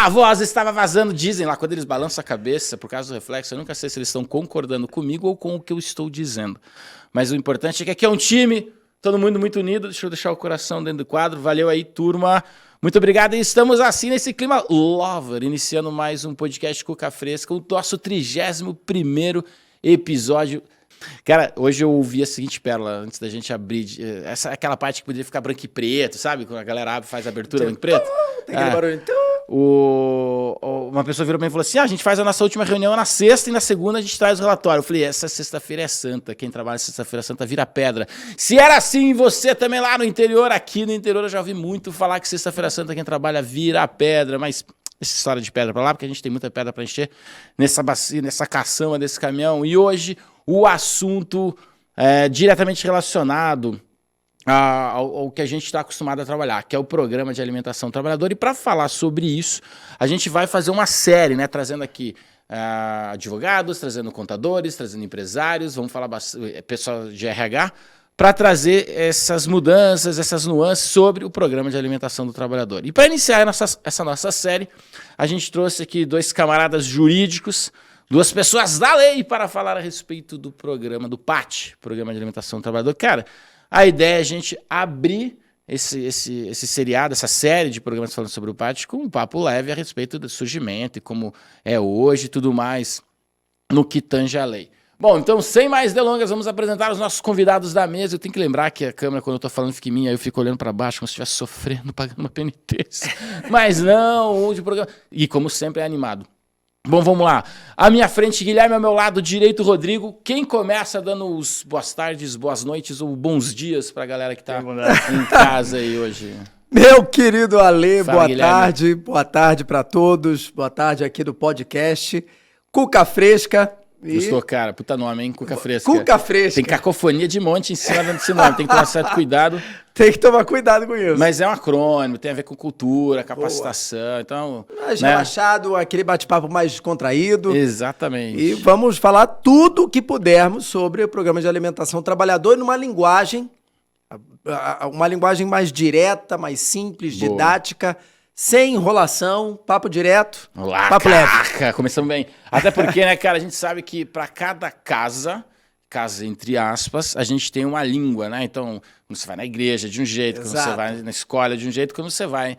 A voz estava vazando, dizem lá, quando eles balançam a cabeça por causa do reflexo, eu nunca sei se eles estão concordando comigo ou com o que eu estou dizendo. Mas o importante é que aqui é um time, todo mundo muito unido, deixa eu deixar o coração dentro do quadro. Valeu aí, turma. Muito obrigado e estamos assim nesse clima lover, iniciando mais um podcast Cuca Fresca, o nosso 31º episódio. Cara, hoje eu ouvi a seguinte pérola, antes da gente abrir, essa é aquela parte que poderia ficar branco e preto, sabe? Quando a galera abre, faz a abertura branco e preto. Tem aquele barulho. Uma pessoa virou pra mim e falou assim, a gente faz a nossa última reunião na sexta e na segunda a gente traz o relatório. Eu falei, essa sexta-feira é santa, quem trabalha sexta-feira santa vira pedra. Se era assim, você também lá no interior, aqui no interior eu já ouvi muito falar que sexta-feira santa quem trabalha vira pedra, mas essa história de pedra pra lá, porque a gente tem muita pedra pra encher nessa bacia, nessa caçamba desse caminhão. E hoje o assunto é diretamente relacionado ao que a gente está acostumado a trabalhar, que é o Programa de Alimentação do Trabalhador. E para falar sobre isso, a gente vai fazer uma série, né, trazendo aqui advogados, trazendo contadores, trazendo empresários, vamos falar pessoal de RH, para trazer essas mudanças, essas nuances sobre o Programa de Alimentação do Trabalhador. E para iniciar essa nossa série, a gente trouxe aqui dois camaradas jurídicos, duas pessoas da lei para falar a respeito do programa, do PAT, Programa de Alimentação do Trabalhador. Cara, a ideia é a gente abrir esse seriado, essa série de programas falando sobre o PAT com um papo leve a respeito do surgimento e como é hoje e tudo mais no que tange a lei. Bom, então, sem mais delongas, vamos apresentar os nossos convidados da mesa. Eu tenho que lembrar que a câmera, quando eu tô falando, fica em mim, aí eu fico olhando para baixo como se estivesse sofrendo, pagando uma penitência. Mas não, hoje o programa... E como sempre é animado. Bom, vamos lá. À minha frente, Guilherme, ao meu lado direito, Rodrigo. Quem começa dando os boas tardes, boas noites ou bons dias para a galera que está em casa aí hoje? Meu querido Ale, Fala, Guilherme. boa tarde para todos. Boa tarde aqui do podcast Cuca Fresca. Gostou, cara? Puta nome, hein? Cuca Fresca. Cuca Fresca. Tem cacofonia de monte em cima desse nome, tem que tomar certo cuidado. Tem que tomar cuidado com isso. Mas é um acrônimo, tem a ver com cultura, capacitação, boa. Então... Mais relaxado, aquele bate-papo mais descontraído. Exatamente. E vamos falar tudo o que pudermos sobre o Programa de Alimentação do Trabalhador numa linguagem mais direta, mais simples, boa. Didática, sem enrolação, papo direto, olá, papo leve. Começamos bem. Até porque, né, cara, a gente sabe que para cada casa entre aspas, a gente tem uma língua, né? Então, quando você vai na igreja de um jeito, exato. Quando você vai na escola de um jeito, quando você vai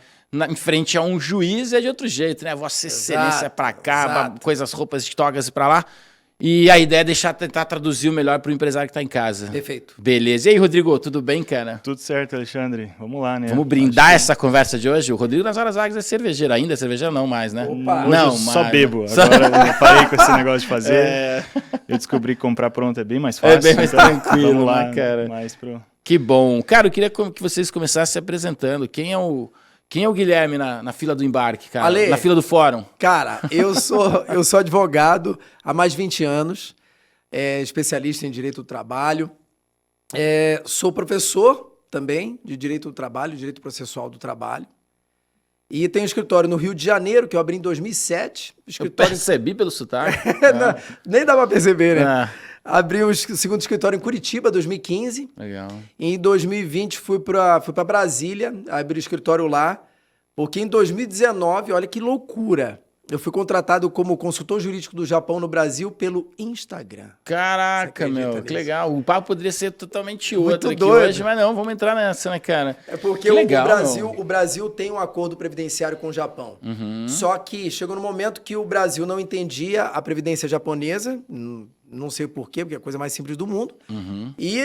em frente a um juiz é de outro jeito, né? Vossa Excelência é para cá, coisas, roupas de togas e para lá. E a ideia é tentar traduzir o melhor para o empresário que está em casa. Perfeito. Beleza. E aí, Rodrigo, tudo bem, cara? Tudo certo, Alexandre. Vamos lá, né? Vamos brindar essa conversa de hoje? O Rodrigo, nas horas vagas, é cervejeiro. Ainda é cervejeiro? Não mais, né? Opa. Não, hoje eu só bebo. Agora eu parei com esse negócio de fazer. Eu descobri que comprar pronto é bem mais fácil. É bem mais então, tranquilo, vamos lá, né, cara? Mais pro... Que bom. Cara, eu queria que vocês começassem se apresentando. Quem é o Guilherme na fila do embarque, cara? Ale, na fila do fórum? Cara, eu sou advogado há mais de 20 anos. Especialista em Direito do Trabalho, sou professor também de Direito do Trabalho, Direito Processual do Trabalho, e tenho um escritório no Rio de Janeiro, que eu abri em 2007. Eu percebi pelo sotaque. Não, nem dá pra perceber, né? Abri o segundo escritório em Curitiba, 2015. Legal. E em 2020 fui pra Brasília, abri o escritório lá, porque em 2019, olha que loucura, eu fui contratado como consultor jurídico do Japão no Brasil pelo Instagram. Caraca, meu, que legal. O papo poderia ser totalmente outro aqui doido. hoje, mas não, vamos entrar nessa, né, cara? É porque legal, o Brasil tem um acordo previdenciário com o Japão. Uhum. Só que chegou no momento que o Brasil não entendia a previdência japonesa, não sei porquê, porque é a coisa mais simples do mundo, e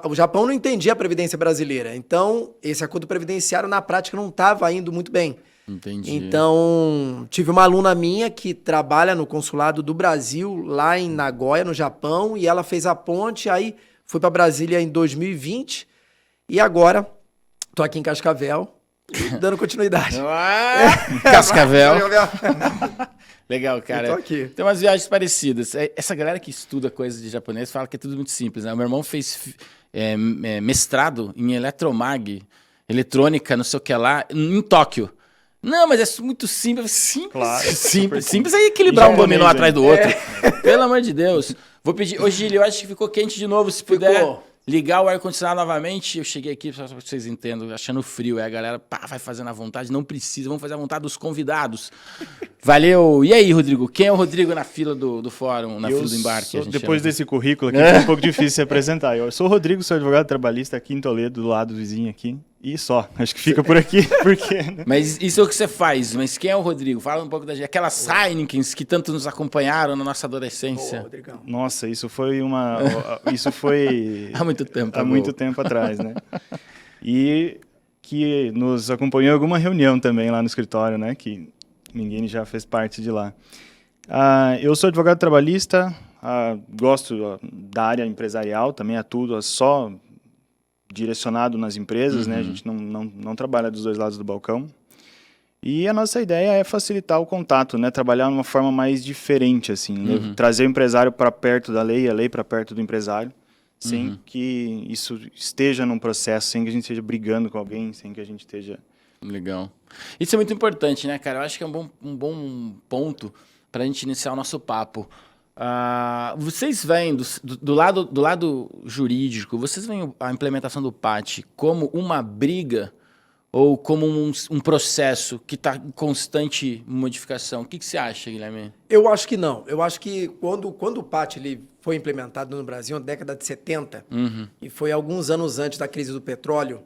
o Japão não entendia a previdência brasileira. Então, esse acordo previdenciário, na prática, não estava indo muito bem. Entendi. Então, tive uma aluna minha que trabalha no consulado do Brasil, lá em Nagoya, no Japão, e ela fez a ponte, aí fui para Brasília em 2020, e agora tô aqui em Cascavel, dando continuidade. Cascavel. Legal, cara. Eu tô aqui. Tem umas viagens parecidas. Essa galera que estuda coisas de japonês fala que é tudo muito simples, né? O meu irmão fez mestrado em eletromag, eletrônica, não sei o que lá, em Tóquio. Não, mas é muito simples. Simples, claro, simples é equilibrar um dominó atrás do outro. Pelo amor de Deus. Vou pedir... Ô, Gílio, eu acho que ficou quente de novo, se puder ligar o ar-condicionado novamente. Eu cheguei aqui, só pra vocês entendam, achando frio. Aí a galera vai fazendo à vontade, não precisa, vamos fazer à vontade dos convidados. Valeu. E aí, Rodrigo? Quem é o Rodrigo na fila do fórum, na fila do embarque? Depois desse currículo aqui, é um pouco difícil se apresentar. Eu sou o Rodrigo, sou advogado trabalhista aqui em Toledo, do lado vizinho aqui. E só, acho que fica por aqui, porque... Né? Mas isso é o que você faz, mas quem é o Rodrigo? Fala um pouco da gente. Aquelas Heinekens que tanto nos acompanharam na nossa adolescência. Rodrigão. Nossa, isso foi Isso foi... Há muito tempo. Há muito tempo atrás, né? E que nos acompanhou em alguma reunião também lá no escritório, né? Que ninguém já fez parte de lá. Eu sou advogado trabalhista, gosto da área empresarial, também atuo só direcionado nas empresas, né? A gente não trabalha dos dois lados do balcão. E a nossa ideia é facilitar o contato, né? Trabalhar de uma forma mais diferente, assim, né? Trazer o empresário para perto da lei, a lei para perto do empresário, sem que isso esteja num processo, sem que a gente esteja brigando com alguém, sem que a gente esteja... Legal. Isso é muito importante, né, cara? Eu acho que é um bom ponto para a gente iniciar o nosso papo. Vocês veem, do lado jurídico, vocês veem a implementação do PAT como uma briga ou como um processo que está em constante modificação? O que você acha, Guilherme? Eu acho que não. Eu acho que quando o PAT ele foi implementado no Brasil na década de 70, e foi alguns anos antes da crise do petróleo,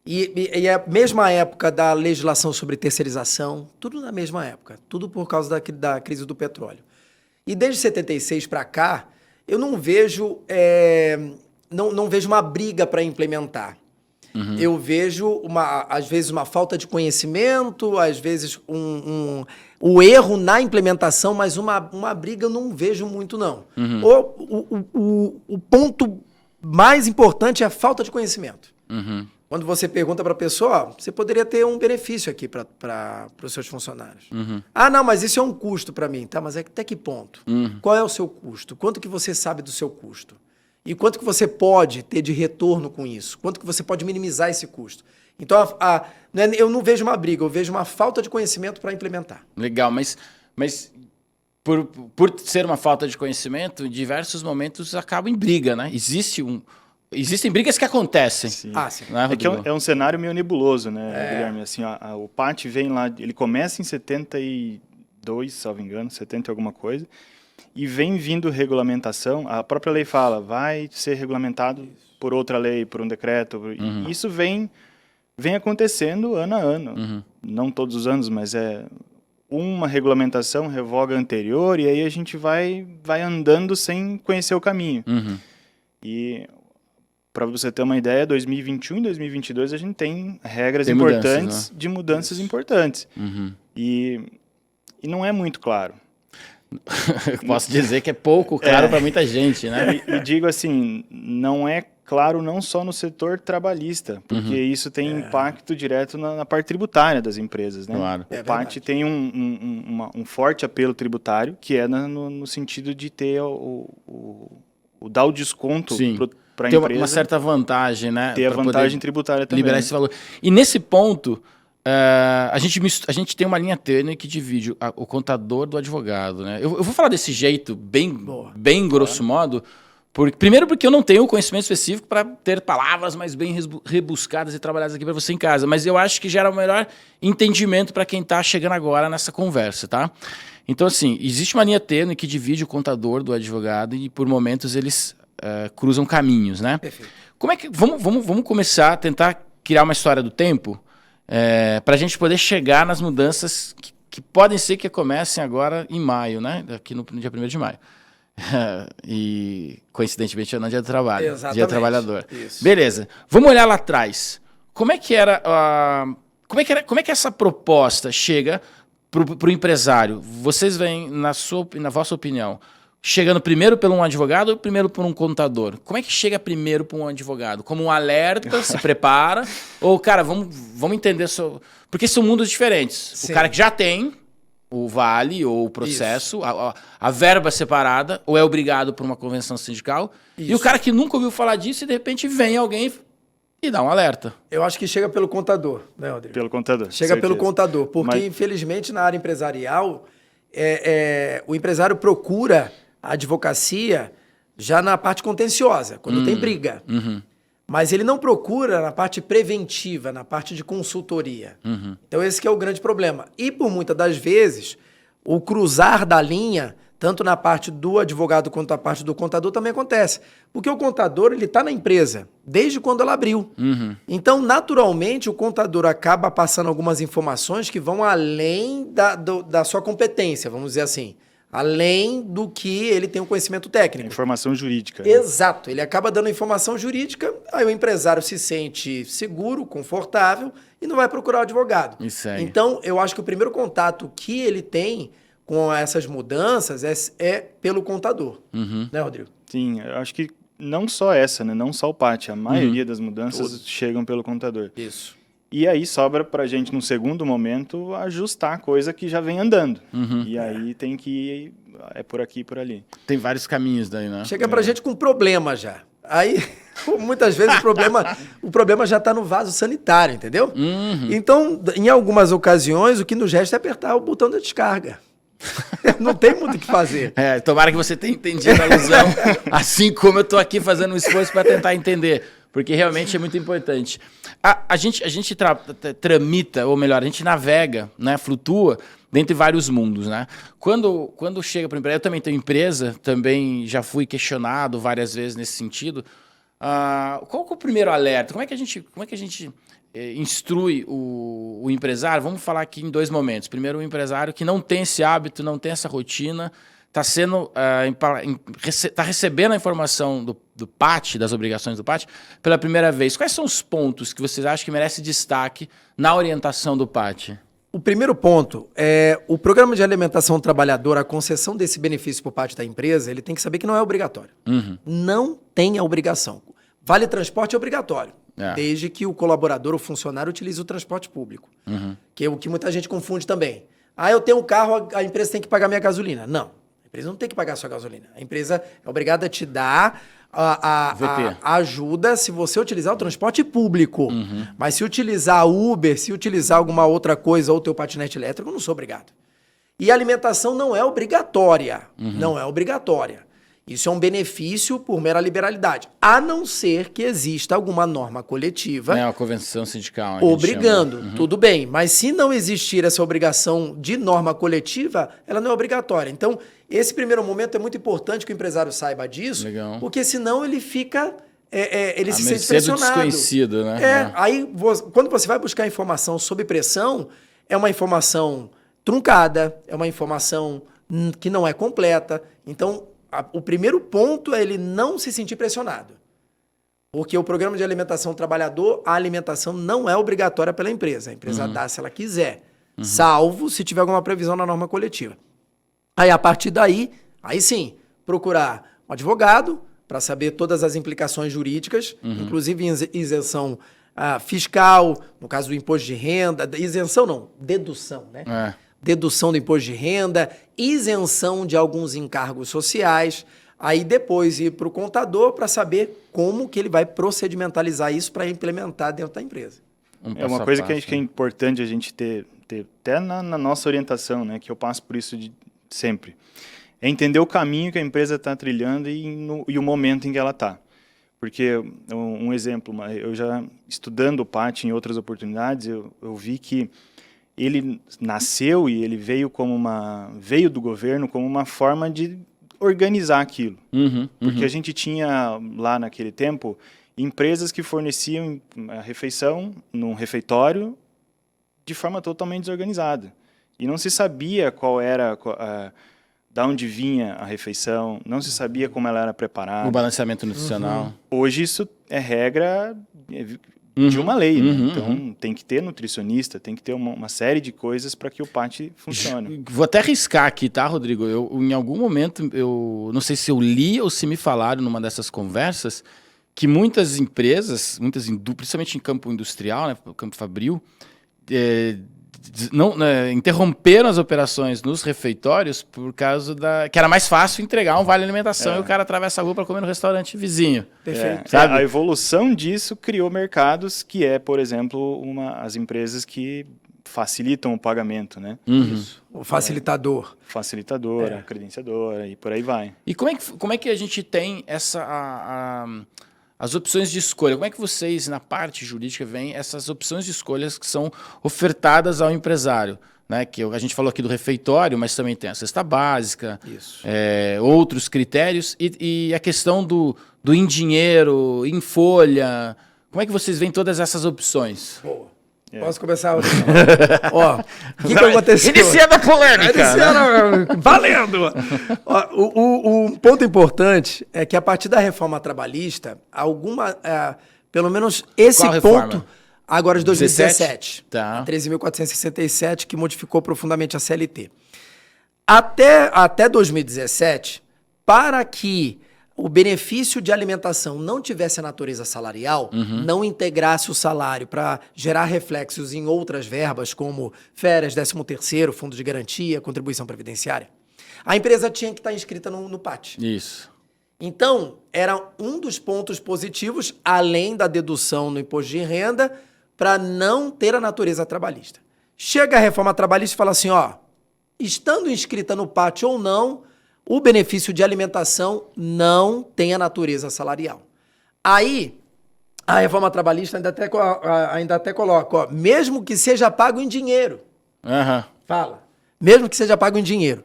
e a mesma época da legislação sobre terceirização, tudo na mesma época, tudo por causa da crise do petróleo. E desde 76 para cá, eu não vejo, não vejo uma briga para implementar. Eu vejo, às vezes, uma falta de conhecimento, às vezes o erro na implementação, mas uma briga eu não vejo muito, não. O ponto mais importante é a falta de conhecimento. Quando você pergunta para a pessoa, você poderia ter um benefício aqui para os seus funcionários. Não, mas isso é um custo para mim. Tá, mas até que ponto? Qual é o seu custo? Quanto que você sabe do seu custo? E quanto que você pode ter de retorno com isso? Quanto que você pode minimizar esse custo? Então, eu não vejo uma briga, eu vejo uma falta de conhecimento para implementar. Legal, mas por ser uma falta de conhecimento, em diversos momentos acaba em briga, né? Existem brigas que acontecem. Sim. Sim. Não é, Rodrigo? É um cenário meio nebuloso, né, Guilherme? Assim, o PAT vem lá, ele começa em 72, salvo engano, 70 e alguma coisa, e vem vindo regulamentação. A própria lei fala, vai ser regulamentado por outra lei, por um decreto. E isso vem acontecendo ano a ano. Não todos os anos, mas uma regulamentação revoga a anterior, e aí a gente vai andando sem conhecer o caminho. E... para você ter uma ideia, 2021 e 2022 a gente tem regras importantes, de mudanças importantes. E não é muito claro. Eu posso dizer que é pouco claro para muita gente, né? E digo assim, não é claro não só no setor trabalhista, porque isso tem impacto direto na parte tributária das empresas, né? Claro. O PAT tem um forte apelo tributário, que é no sentido de ter dar o desconto para a empresa. Tem uma certa vantagem, né? Ter a vantagem tributária também. Liberar esse valor. E nesse ponto, a gente tem uma linha tênue que divide o contador do advogado, né? Eu vou falar desse jeito, bem grosso modo, primeiro porque eu não tenho o conhecimento específico para ter palavras mais bem rebuscadas e trabalhadas aqui para você em casa, mas eu acho que gera o melhor entendimento para quem está chegando agora nessa conversa, tá? Então, assim, existe uma linha tênue que divide o contador do advogado e, por momentos, eles cruzam caminhos, né? Perfeito. Como é que... Vamos começar a tentar criar uma história do tempo para a gente poder chegar nas mudanças que podem ser que comecem agora em maio, né? Aqui no dia 1º de maio. E, coincidentemente, é no dia do trabalho. Exatamente. Dia do trabalhador. Isso. Beleza. Vamos olhar lá atrás. Como é que era como é que essa proposta chega para o empresário? Vocês veem, na vossa opinião, chegando primeiro por um advogado ou primeiro por um contador? Como é que chega primeiro por um advogado? Como um alerta, se prepara? Ou, cara, vamos entender... Porque são mundos diferentes. Sim. O cara que já tem o vale ou o processo, a verba separada, ou é obrigado por uma convenção sindical. Isso. E o cara que nunca ouviu falar disso e, de repente, vem alguém e dá um alerta. Eu acho que chega pelo contador, né, Rodrigo? Pelo contador. Chega pelo contador, porque, infelizmente, na área empresarial, o empresário procura a advocacia já na parte contenciosa, quando tem briga. Mas ele não procura na parte preventiva, na parte de consultoria. Então esse que é o grande problema. E por muitas das vezes, o cruzar da linha, tanto na parte do advogado quanto na parte do contador, também acontece. Porque o contador, ele está na empresa desde quando ela abriu. Então, naturalmente, o contador acaba passando algumas informações que vão além da sua competência, vamos dizer assim. Além do que ele tem o conhecimento técnico. Informação jurídica. Exato. Ele acaba dando informação jurídica, aí o empresário se sente seguro, confortável e não vai procurar o advogado. Isso aí. Então, eu acho que o primeiro contato que ele tem com essas mudanças é pelo contador. Né, Rodrigo? Sim, eu acho que não só essa, né? Não só o PAT. A maioria das mudanças chegam pelo contador. Isso. E aí sobra pra gente, no segundo momento, ajustar a coisa que já vem andando. E aí tem que ir, é por aqui e por ali. Tem vários caminhos daí, né? Chega pra gente com problema já. Aí, muitas vezes, o problema já está no vaso sanitário, entendeu? Então, em algumas ocasiões, o que nos resta é apertar o botão da descarga. Não tem muito o que fazer. Tomara que você tenha entendido a alusão, assim como eu estou aqui fazendo um esforço para tentar entender, porque realmente é muito importante. A gente tramita, ou melhor, a gente navega, né, flutua dentre vários mundos, né? Quando chega para a empresa, eu também tenho empresa, também já fui questionado várias vezes nesse sentido. Qual que é o primeiro alerta? Como é que a gente instrui o empresário? Vamos falar aqui em dois momentos. Primeiro, o empresário que não tem esse hábito, não tem essa rotina, está recebendo a informação do PAT, das obrigações do PAT, pela primeira vez. Quais são os pontos que vocês acham que merece destaque na orientação do PAT? O primeiro ponto é o programa de alimentação do trabalhador, a concessão desse benefício por parte da empresa, ele tem que saber que não é obrigatório. Não tem a obrigação. Vale transporte é obrigatório, desde que o colaborador ou funcionário utilize o transporte público, que é o que muita gente confunde também. Eu tenho um carro, a empresa tem que pagar minha gasolina. Não, a empresa não tem que pagar a sua gasolina. A empresa é obrigada a te dar a ajuda se você utilizar o transporte público. Mas se utilizar Uber, se utilizar alguma outra coisa ou teu patinete elétrico, eu não sou obrigado. E a alimentação não é obrigatória. Não é obrigatória. Isso é um benefício por mera liberalidade. A não ser que exista alguma norma coletiva. É uma convenção sindical. Obrigando. Tudo bem. Mas se não existir essa obrigação de norma coletiva, ela não é obrigatória. Então, esse primeiro momento é muito importante que o empresário saiba disso. Legal. Porque senão ele fica... ele se sente pressionado. desconhecido, né? Aí, quando você vai buscar informação sob pressão, é uma informação truncada, é uma informação que não é completa. Então, o primeiro ponto é ele não se sentir pressionado. Porque o programa de alimentação do trabalhador, a alimentação não é obrigatória pela empresa. A empresa dá se ela quiser, salvo se tiver alguma previsão na norma coletiva. Aí, a partir daí, aí sim, procurar um advogado para saber todas as implicações jurídicas, inclusive isenção fiscal, no caso do imposto de renda, isenção não, dedução, né? Dedução do imposto de renda, isenção de alguns encargos sociais, aí depois ir para o contador para saber como que ele vai procedimentalizar isso para implementar dentro da empresa. É uma coisa que é importante a gente ter até na nossa orientação, né, que eu passo por isso sempre, é entender o caminho que a empresa está trilhando e o momento em que ela está. Porque, um exemplo, eu já estudando o PAT em outras oportunidades, eu vi que ele nasceu e ele veio veio do governo como uma forma de organizar aquilo. Porque a gente tinha lá naquele tempo empresas que forneciam a refeição num refeitório de forma totalmente desorganizada. E não se sabia qual era, da onde vinha a refeição, não se sabia como ela era preparada. O balanceamento nutricional. Hoje isso é regra de uma lei, né? Então tem que ter nutricionista, tem que ter uma série de coisas para que o PAT funcione. Vou até arriscar aqui, tá, Rodrigo? Em algum momento, eu não sei se eu li ou se me falaram numa dessas conversas, que muitas empresas, principalmente em campo industrial, né, campo fabril, interromperam as operações nos refeitórios por causa que era mais fácil entregar um vale alimentação e o cara atravessa a rua para comer no restaurante vizinho. Perfeito. Sabe? A evolução disso criou mercados que por exemplo, as empresas que facilitam o pagamento, né? Isso. O facilitador. Facilitadora, credenciadora e por aí vai. E como é que a gente tem as opções de escolha? Como é que vocês, na parte jurídica, veem essas opções de escolhas que são ofertadas ao empresário? Né? Que a gente falou aqui do refeitório, mas também tem a cesta básica, outros critérios, e a questão do em dinheiro, em folha. Como é que vocês veem todas essas opções? Boa. Posso começar? Ó, o que aconteceu? Iniciando a polêmica! Valendo! Ó, o ponto importante é que a partir da reforma trabalhista, pelo menos esse Qual ponto, reforma? agora de 2017, Tá. a 13.467, que modificou profundamente a CLT. Até 2017, para que o benefício de alimentação não tivesse a natureza salarial, não integrasse o salário para gerar reflexos em outras verbas, como férias, 13º, fundo de garantia, contribuição previdenciária, a empresa tinha que estar inscrita no PAT. Isso. Então, era um dos pontos positivos, além da dedução no imposto de renda, para não ter a natureza trabalhista. Chega a reforma trabalhista e fala assim, ó, estando inscrita no PAT ou não, o benefício de alimentação não tem a natureza salarial. Aí, a reforma trabalhista ainda até coloca, ó, mesmo que seja pago em dinheiro. Fala. Mesmo que seja pago em dinheiro.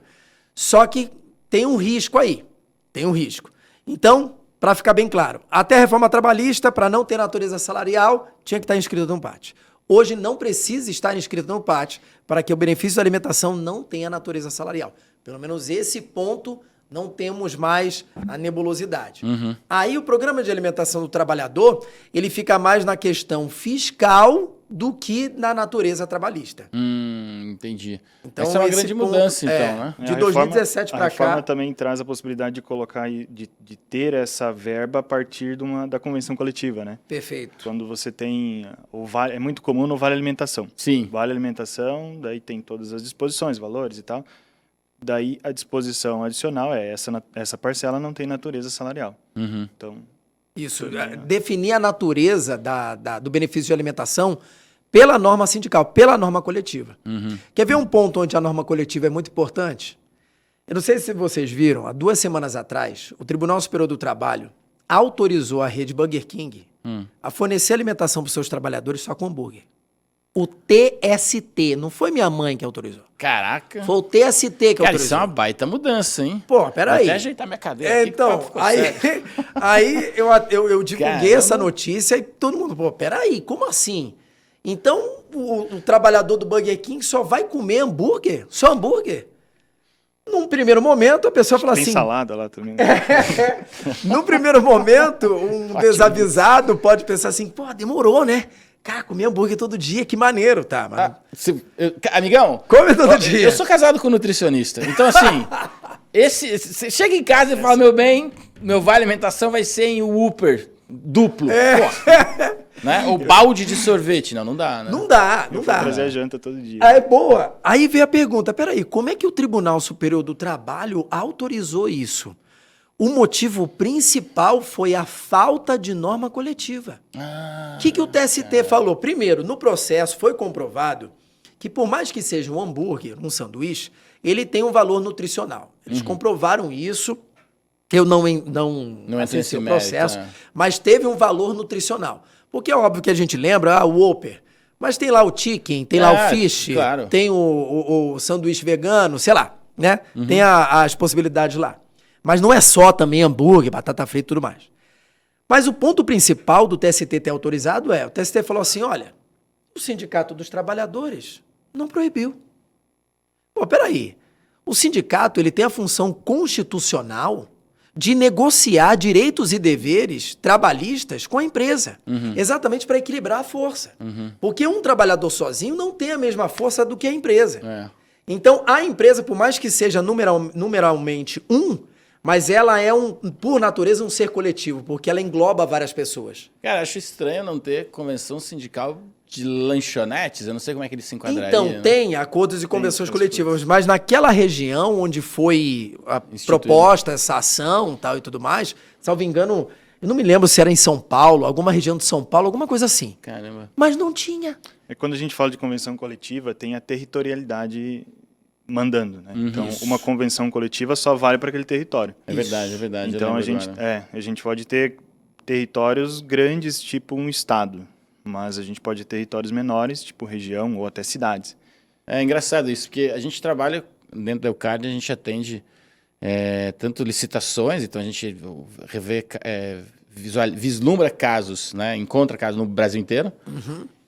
Só que tem um risco aí. Tem um risco. Então, para ficar bem claro, até a reforma trabalhista, para não ter natureza salarial, tinha que estar inscrito no PAT. Hoje não precisa estar inscrito no PAT para que o benefício da alimentação não tenha natureza salarial. Pelo menos esse ponto não temos mais a nebulosidade. Aí o programa de alimentação do trabalhador, ele fica mais na questão fiscal do que na natureza trabalhista. Entendi. Então, essa é uma esse grande ponto, mudança, então, né? De 2017 para cá. A reforma também traz a possibilidade de colocar de ter essa verba a partir da convenção coletiva, né? Perfeito. Quando você tem é muito comum no Vale Alimentação. Sim. Vale Alimentação, daí tem todas as disposições, valores e tal. Daí a disposição adicional é essa parcela não tem natureza salarial. Então, isso, definir a natureza do benefício de alimentação pela norma sindical, pela norma coletiva. Quer ver um ponto onde a norma coletiva é muito importante? Eu não sei se vocês viram, há 2 semanas atrás, o Tribunal Superior do Trabalho autorizou a rede Burger King a fornecer alimentação para os seus trabalhadores só com hambúrguer. O TST, não foi minha mãe que autorizou. Caraca. Foi o TST que Cara, autorizou. isso é uma baita mudança, hein? Pô, peraí. Vou até ajeitar minha cadeira aqui. Então, aí eu divulguei essa notícia e todo mundo, pô, peraí, como assim? Então, o trabalhador do Burger King só vai comer hambúrguer? Só hambúrguer? Num primeiro momento, a pessoa fala tem assim... Tem salada lá também. Né? Num primeiro momento, um desavisado pode pensar assim, pô, demorou, né? Cara, comer hambúrguer todo dia, que maneiro, tá? Mas... amigão... Come todo dia. Eu sou casado com um nutricionista. Então, assim, você chega em casa e fala, meu bem, meu vale alimentação vai ser em Whopper duplo. Né? O balde de sorvete. Não dá, né? Não dá. Trazer a janta todo dia. É boa. Aí vem a pergunta, peraí, como é que o Tribunal Superior do Trabalho autorizou isso? O motivo principal foi a falta de norma coletiva. O que o TST falou? Primeiro, no processo foi comprovado que por mais que seja um hambúrguer, um sanduíche, ele tem um valor nutricional. Eles comprovaram isso, eu não acessei o processo, mas teve um valor nutricional. Porque é óbvio que a gente lembra, o Whopper, mas tem lá o chicken, tem lá o fish, claro. Tem o sanduíche vegano, sei lá, né? Tem as possibilidades lá. Mas não é só também hambúrguer, batata frita e tudo mais. Mas o ponto principal do TST ter autorizado o TST falou assim, olha, o Sindicato dos Trabalhadores não proibiu. Pô, peraí, o sindicato ele tem a função constitucional de negociar direitos e deveres trabalhistas com a empresa, exatamente para equilibrar a força. Porque um trabalhador sozinho não tem a mesma força do que a empresa. Então, a empresa, por mais que seja numeralmente mas ela é, por natureza, um ser coletivo, porque ela engloba várias pessoas. Cara, acho estranho não ter convenção sindical de lanchonetes, eu não sei como é que eles se enquadrariam. Então, tem acordos e convenções coletivas, mas naquela região onde foi proposta essa ação tal, e tudo mais, salvo engano, Eu não me lembro se era em São Paulo, alguma região de São Paulo, alguma coisa assim. Caramba. Mas não tinha. Quando a gente fala de convenção coletiva, tem a territorialidade mandando, né? Então, uma convenção coletiva só vale para aquele território. É verdade, é verdade. Então, a gente pode ter territórios grandes, tipo um estado, mas a gente pode ter territórios menores, tipo região ou até cidades. É engraçado isso, porque a gente trabalha dentro da Eucard, a gente atende tanto licitações, então a gente vislumbra casos, né? Encontra casos no Brasil inteiro.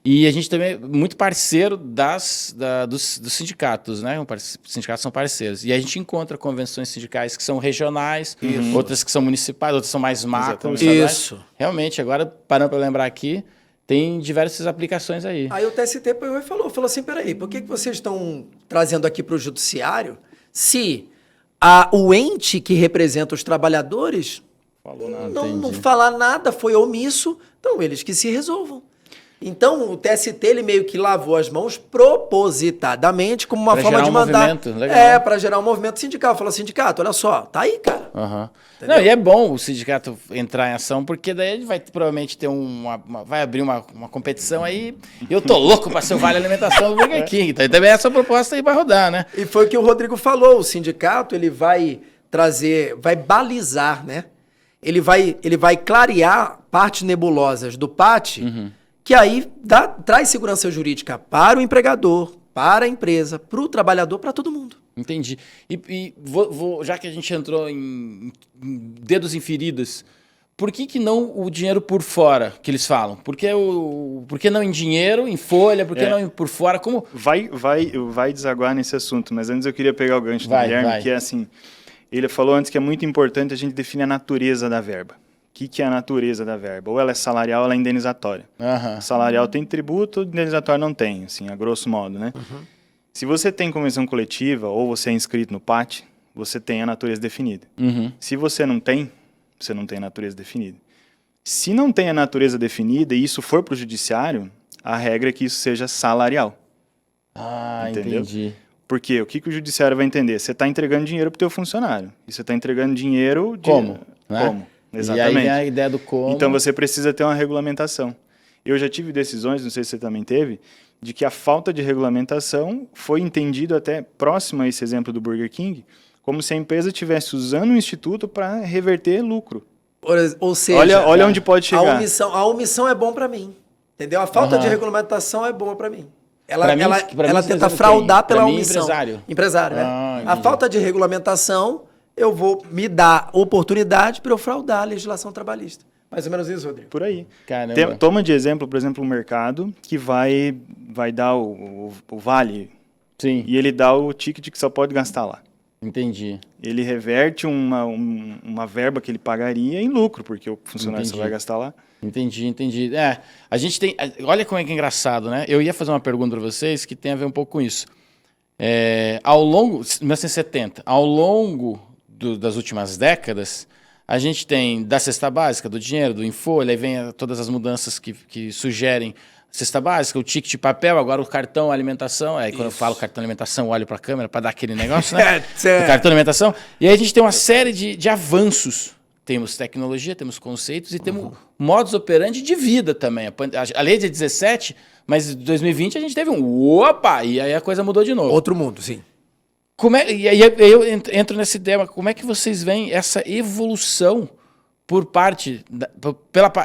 E a gente também é muito parceiro dos sindicatos, né? Os sindicatos são parceiros. E a gente encontra convenções sindicais que são regionais, outras que são municipais, outras são mais macro. Isso. Realmente, agora, parando para lembrar aqui, tem diversas aplicações aí. Aí o TST pegou e falou assim, peraí, por que vocês estão trazendo aqui para o judiciário se o ente que representa os trabalhadores não fala nada, foi omisso, então eles que se resolvam. Então, o TST ele meio que lavou as mãos propositadamente como uma forma de mandar... para gerar um movimento sindical. Falou, sindicato, olha só, tá aí, cara. Não, e é bom o sindicato entrar em ação, porque daí ele vai provavelmente ter vai abrir uma competição aí. Eu tô louco para ser o Vale Alimentação do Burger King. Então, também essa proposta aí vai rodar, né? E foi o que o Rodrigo falou. O sindicato ele vai balizar, né? Ele vai clarear partes nebulosas do PAT, que aí traz segurança jurídica para o empregador, para a empresa, para o trabalhador, para todo mundo. Entendi. E já que a gente entrou em dedos em feridas, por que não o dinheiro por fora, que eles falam? Por que não em dinheiro, em folha? Por que não por fora? Como... Vai desaguar nesse assunto, mas antes eu queria pegar o gancho do Guilherme, que é assim, ele falou antes que é muito importante a gente definir a natureza da verba. O que é a natureza da verba? Ou ela é salarial ou ela é indenizatória. Salarial tem tributo, indenizatório não tem, assim, a grosso modo, né? Se você tem convenção coletiva ou você é inscrito no PAT, você tem a natureza definida. Se você não tem a natureza definida. Se não tem a natureza definida e isso for para o judiciário, a regra é que isso seja salarial. Entendeu? Entendi. Porque o que o judiciário vai entender? Você está entregando dinheiro para o teu funcionário. E você está entregando dinheiro... Como? Como? Exatamente. E aí vem a ideia do como. Então você precisa ter uma regulamentação. Eu já tive decisões, não sei se você também teve, de que a falta de regulamentação foi entendido até próximo a esse exemplo do Burger King, como se a empresa estivesse usando o instituto para reverter lucro. Ou seja, olha onde pode chegar. A omissão é bom para mim. Entendeu? A falta de regulamentação é boa para mim. Ela tenta fraudar pela omissão. Empresário, né? A falta de regulamentação, eu vou me dar oportunidade para eu fraudar a legislação trabalhista. Mais ou menos isso, Rodrigo. Por aí. Caramba. Toma de exemplo, por exemplo, o mercado que vai dar o vale. Sim. E ele dá o ticket que só pode gastar lá. Entendi. Ele reverte uma verba que ele pagaria em lucro, porque o funcionário só vai gastar lá. Entendi. A gente tem... Olha como é que é engraçado, né? Eu ia fazer uma pergunta para vocês que tem a ver um pouco com isso. Ao longo... 1970, ao longo das últimas décadas, a gente tem da cesta básica, do dinheiro, do Infolha, aí vem todas as mudanças que sugerem cesta básica, o ticket de papel, agora o cartão alimentação. Aí quando eu falo cartão alimentação, eu olho para a câmera para dar aquele negócio, né? O cartão alimentação. E aí a gente tem uma série de avanços. Temos tecnologia, temos conceitos e temos modus operandi de vida também. A lei é de 17, mas em 2020 a gente teve opa! E aí a coisa mudou de novo. Outro mundo, sim. E aí eu entro nesse tema. Como é que vocês veem essa evolução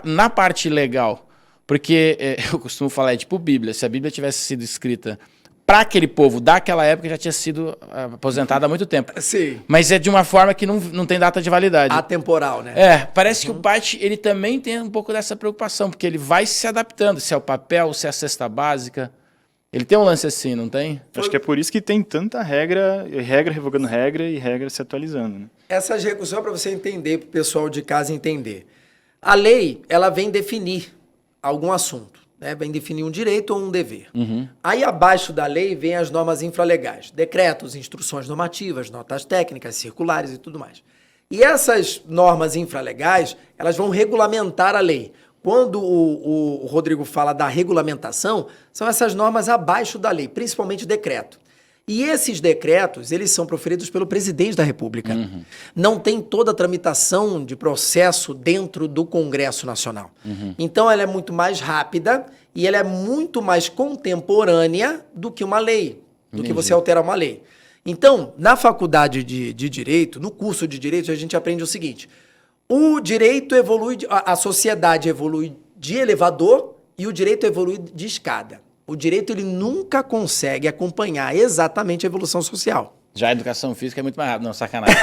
na parte legal? Porque eu costumo falar, é tipo Bíblia. Se a Bíblia tivesse sido escrita para aquele povo daquela época, já tinha sido aposentada há muito tempo. Sim. Mas é de uma forma que não tem data de validade. Atemporal, né? Parece que o PAT ele também tem um pouco dessa preocupação, porque ele vai se adaptando, se é o papel, se é a cesta básica. Ele tem um lance assim, não tem? Acho que é por isso que tem tanta regra revogando regra e regra se atualizando. Né? Essas regras, só para você entender, para o pessoal de casa entender. A lei, ela vem definir algum assunto, né? Vem definir um direito ou um dever. Aí abaixo da lei vem as normas infralegais, decretos, instruções normativas, notas técnicas, circulares e tudo mais. E essas normas infralegais, elas vão regulamentar a lei. Quando o Rodrigo fala da regulamentação, são essas normas abaixo da lei, principalmente o decreto. E esses decretos, eles são proferidos pelo presidente da República. Não tem toda a tramitação de processo dentro do Congresso Nacional. Então, ela é muito mais rápida e ela é muito mais contemporânea do que uma lei, do que você alterar uma lei. Então, na faculdade de Direito, no curso de Direito, a gente aprende o seguinte: o direito evolui, a sociedade evolui de elevador e o direito evolui de escada. O direito, ele nunca consegue acompanhar exatamente a evolução social. Já a educação física é muito mais rápida. Não, sacanagem.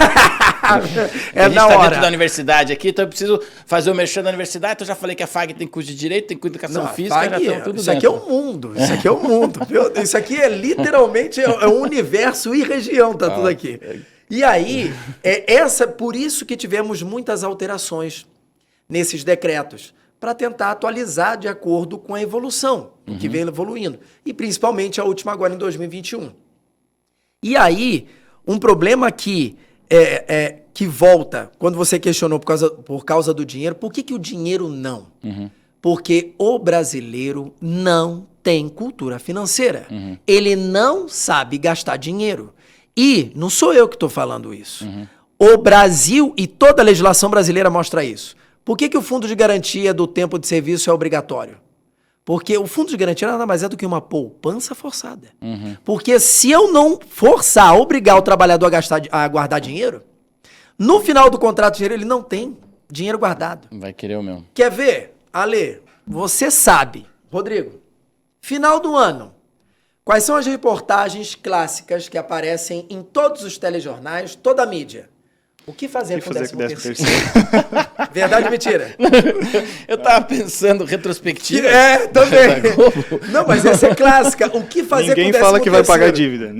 É a gente na tá hora. dentro da universidade aqui, então eu preciso fazer o merchan da universidade. Então eu já falei que a FAG tem curso de Direito, tem curso de Educação Física, FAG, já estão tudo isso aqui é o mundo, isso aqui é o mundo. Isso aqui é literalmente um universo e região, tá tudo aqui. E aí, por isso que tivemos muitas alterações nesses decretos, para tentar atualizar de acordo com a evolução, o que vem evoluindo. E principalmente a última agora em 2021. E aí, um problema que volta, quando você questionou por causa do dinheiro, por que o dinheiro não? Porque o brasileiro não tem cultura financeira. Ele não sabe gastar dinheiro. E não sou eu que estou falando isso. O Brasil e toda a legislação brasileira mostra isso. Por que o fundo de garantia do tempo de serviço é obrigatório? Porque o fundo de garantia nada mais é do que uma poupança forçada. Porque se eu não forçar, obrigar o trabalhador a guardar dinheiro, no final do contrato de dinheiro ele não tem dinheiro guardado. Vai querer o meu. Quer ver? Ale, você sabe. Rodrigo, final do ano, quais são as reportagens clássicas que aparecem em todos os telejornais, toda a mídia? O que fazer com o 13º? Verdade ou mentira? Eu tava pensando retrospectiva. Também. Não, mas essa é clássica. O que fazer Ninguém com o 13º? fala que vai pagar dívida.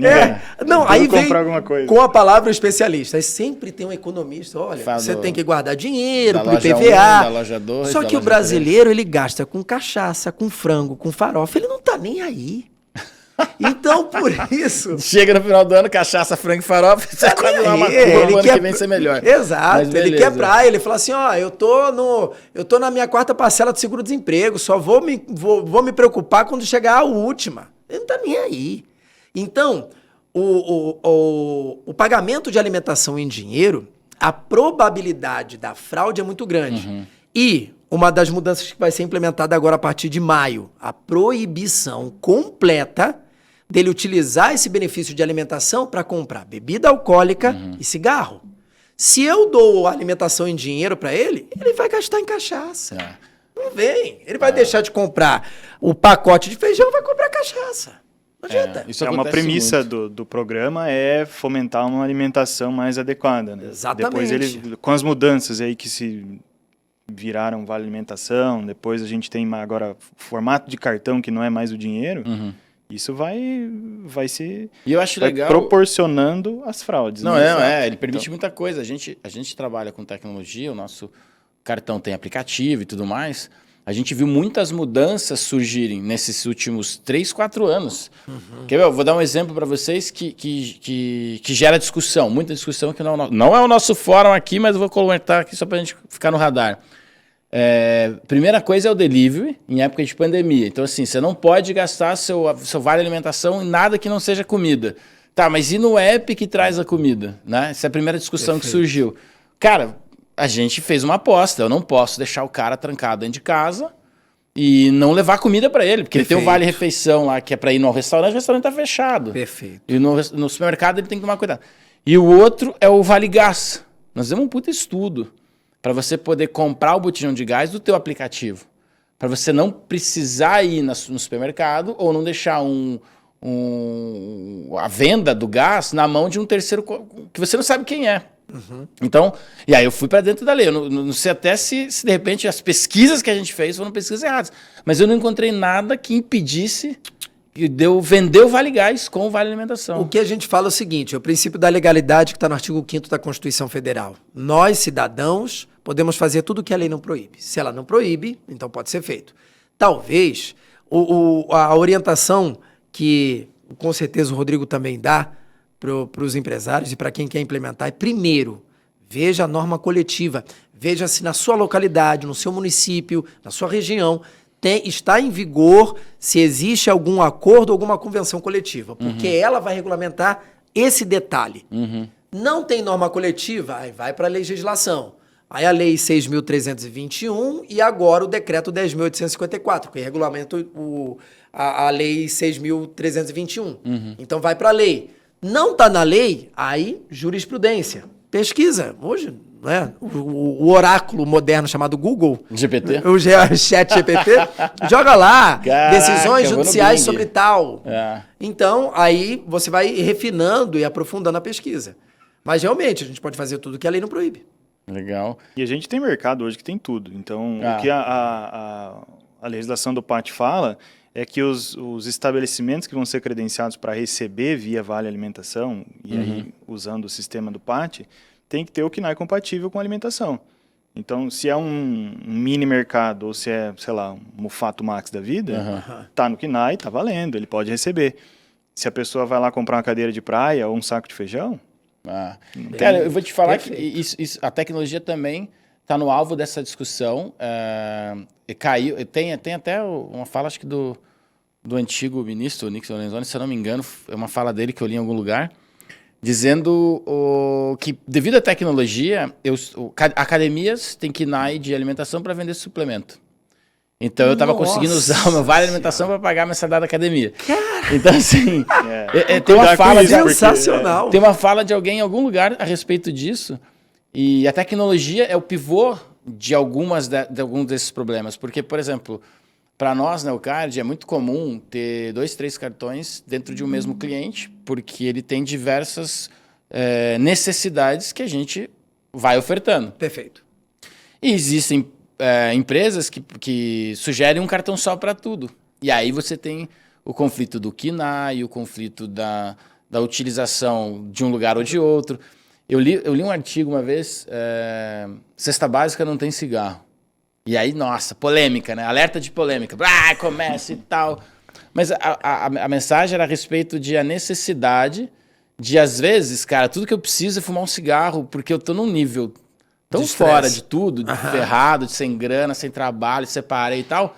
Não, aí vem comprar alguma coisa. com a palavra especialista. Aí sempre tem um economista. Olha, você tem que guardar dinheiro pro IPVA. Da loja 2, Só que o brasileiro, ele gasta com cachaça, com frango, com farofa. Ele não tá nem aí. Então, por isso... Chega no final do ano, cachaça, frango e farofa, você quase uma macumba, o ano que vem ser melhor. Exato, ele quer praia, ele fala assim, eu tô na minha 4ª parcela do seguro-desemprego, só vou me preocupar quando chegar a última. Ele não tá nem aí. Então, o pagamento de alimentação em dinheiro, a probabilidade da fraude é muito grande. E uma das mudanças que vai ser implementada agora a partir de maio, a proibição completa dele utilizar esse benefício de alimentação para comprar bebida alcoólica e cigarro. Se eu dou alimentação em dinheiro para ele vai gastar em cachaça. Não vem. Ele vai deixar de comprar o pacote de feijão e vai comprar cachaça. Não adianta. Isso uma premissa do programa é fomentar uma alimentação mais adequada. Né? Exatamente. Depois com as mudanças aí que se viraram vale alimentação, depois a gente tem agora formato de cartão que não é mais o dinheiro, isso vai se e eu acho legal proporcionando as fraudes. Não, ele permite muita coisa. A gente trabalha com tecnologia, o nosso cartão tem aplicativo e tudo mais. A gente viu muitas mudanças surgirem nesses últimos 3, 4 anos. Quer ver? Eu vou dar um exemplo para vocês que gera discussão, muita discussão que não é o nosso fórum aqui, mas eu vou comentar aqui só para a gente ficar no radar. Primeira coisa é o delivery em época de pandemia. Então, assim, você não pode gastar seu vale alimentação em nada que não seja comida. Tá, mas e no app que traz a comida? Né? Essa é a primeira discussão que surgiu. Cara, a gente fez uma aposta. Eu não posso deixar o cara trancado dentro de casa e não levar comida para ele, porque ele tem o vale-refeição lá, que é para ir no restaurante, o restaurante tá fechado. Perfeito. E no supermercado ele tem que tomar cuidado. E o outro é o vale-gás. Nós fizemos um puta estudo para você poder comprar o botijão de gás do teu aplicativo. Para você não precisar ir no supermercado ou não deixar a venda do gás na mão de um terceiro que você não sabe quem é. Então, e aí eu fui para dentro da lei. Eu não sei até se de repente as pesquisas que a gente fez foram pesquisas erradas, mas eu não encontrei nada que impedisse de eu vender o Vale Gás com o Vale Alimentação. O que a gente fala é o seguinte, é o princípio da legalidade que está no artigo 5º da Constituição Federal. Nós, cidadãos, podemos fazer tudo o que a lei não proíbe. Se ela não proíbe, então pode ser feito. Talvez a orientação que, com certeza, o Rodrigo também dá para os empresários e para quem quer implementar é, primeiro, veja a norma coletiva. Veja se na sua localidade, no seu município, na sua região, está em vigor se existe algum acordo, alguma convenção coletiva, porque ela vai regulamentar esse detalhe. Não tem norma coletiva, aí vai para a legislação. Aí a Lei 6.321 e agora o Decreto 10.854, que regulamenta a Lei 6.321. Então vai para a lei. Não está na lei, aí jurisprudência. Pesquisa. Hoje, né, o oráculo moderno chamado Google. GPT? O chat GPT. Joga lá, Caraca, decisões vou no judiciais Bing. sobre tal. É. Então, aí você vai refinando e aprofundando a pesquisa. Mas realmente, a gente pode fazer tudo que a lei não proíbe. Legal. E a gente tem mercado hoje que tem tudo. Então, o que a legislação do PAT fala é que os estabelecimentos que vão ser credenciados para receber via Vale Alimentação, e aí usando o sistema do PAT, tem que ter o KNAI compatível com a alimentação. Então, se é um mini mercado ou se é, sei lá, um Mufato Max da vida, tá no KNAI, tá valendo, ele pode receber. Se a pessoa vai lá comprar uma cadeira de praia ou um saco de feijão... Cara, eu vou te falar que a tecnologia também está no alvo dessa discussão. Caiu, tem até uma fala, acho que do antigo ministro, Nixon Lorenzoni, se eu não me engano, é uma fala dele que eu li em algum lugar, dizendo que devido à tecnologia, academias têm KNAI de alimentação para vender suplemento. Então eu estava conseguindo usar o meu Vale Alimentação para pagar a mensalidade da academia. Cara. Então, assim, tem uma fala sensacional. Tem uma fala de alguém em algum lugar a respeito disso. E a tecnologia é o pivô de alguns desses problemas. Porque, por exemplo, para nós, Neocard, é muito comum ter 2, 3 cartões dentro de um mesmo cliente, porque ele tem diversas necessidades que a gente vai ofertando. Perfeito. E existem empresas que sugerem um cartão só para tudo. E aí você tem o conflito do KNAI, o conflito da utilização de um lugar ou de outro. Eu li um artigo uma vez, cesta básica não tem cigarro. E aí, nossa, polêmica, né? Alerta de polêmica. Começa e tal. Mas a mensagem era a respeito de a necessidade de, às vezes, cara, tudo que eu preciso é fumar um cigarro, porque eu tô num nível tão fora de tudo, de ferrado, de sem grana, sem trabalho, separei e tal,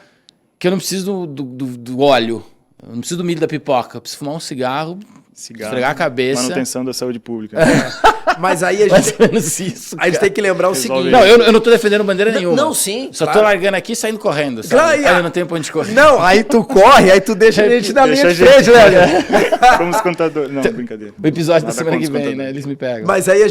que eu não preciso do óleo, eu não preciso do milho da pipoca, eu preciso fumar um cigarro, esfregar a cabeça. Manutenção da saúde pública. Mas aí a Mais gente, ou menos isso, a gente tem que lembrar o seguinte... Não, eu não tô defendendo bandeira nenhuma. Não, sim. Só tô largando aqui e saindo correndo, sabe? Claro, Aí eu não tenho pra onde correr. Não, aí tu corre, aí tu deixa a gente na linha de frente, né? Como os contadores. Não, brincadeira. O episódio da Nada semana que contra os vem, né? contadores. Eles me pegam. Mas aí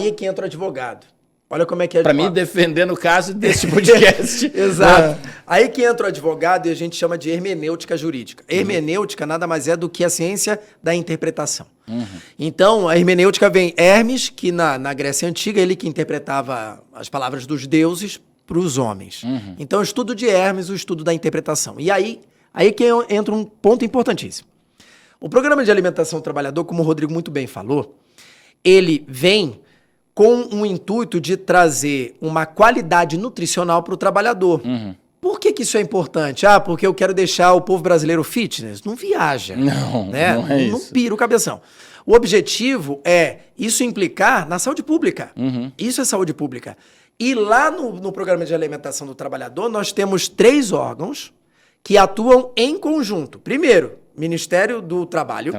é que entra o advogado. Olha como é que é. Pra mim, defender no caso desse podcast. Exato. Aí que entra o advogado e a gente chama de hermenêutica jurídica. Hermenêutica nada mais é do que a ciência da interpretação. Então, a hermenêutica vem Hermes, que na Grécia Antiga, ele que interpretava as palavras dos deuses para os homens. Então, o estudo de Hermes, o estudo da interpretação. E aí que entra um ponto importantíssimo. O Programa de Alimentação do Trabalhador, como o Rodrigo muito bem falou, ele vem com um intuito de trazer uma qualidade nutricional para o trabalhador. Por que isso é importante? Porque eu quero deixar o povo brasileiro fitness. Não viaja. Não, né? não é isso. Não pira o cabeção. O objetivo é isso implicar na saúde pública. Isso é saúde pública. E lá no Programa de Alimentação do Trabalhador, nós temos 3 órgãos que atuam em conjunto. Primeiro, Ministério do Trabalho.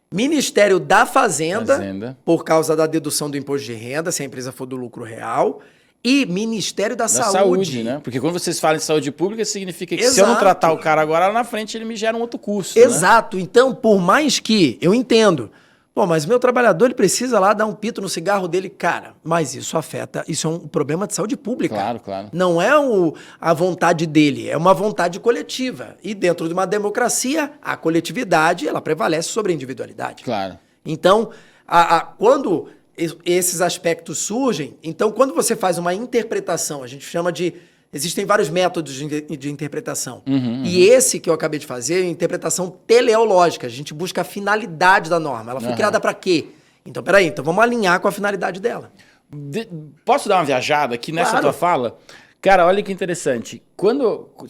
Ministério da Fazenda, por causa da dedução do imposto de renda, se a empresa for do lucro real, e Ministério da Saúde. Né? Porque quando vocês falam de saúde pública, significa que se eu não tratar o cara agora, lá na frente ele me gera um outro custo. Exato. Né? Então, por mais que eu entendo, mas meu trabalhador ele precisa lá dar um pito no cigarro dele, cara, mas isso é um problema de saúde pública. Claro. Não é a vontade dele, é uma vontade coletiva. E dentro de uma democracia, a coletividade, ela prevalece sobre a individualidade. Claro. Então, quando esses aspectos surgem, então quando você faz uma interpretação, a gente chama de... Existem vários métodos de interpretação. E esse que eu acabei de fazer é a interpretação teleológica. A gente busca a finalidade da norma. Ela foi criada para quê? Então, peraí, vamos alinhar com a finalidade dela. Posso dar uma viajada aqui nessa tua fala? Cara, olha que interessante.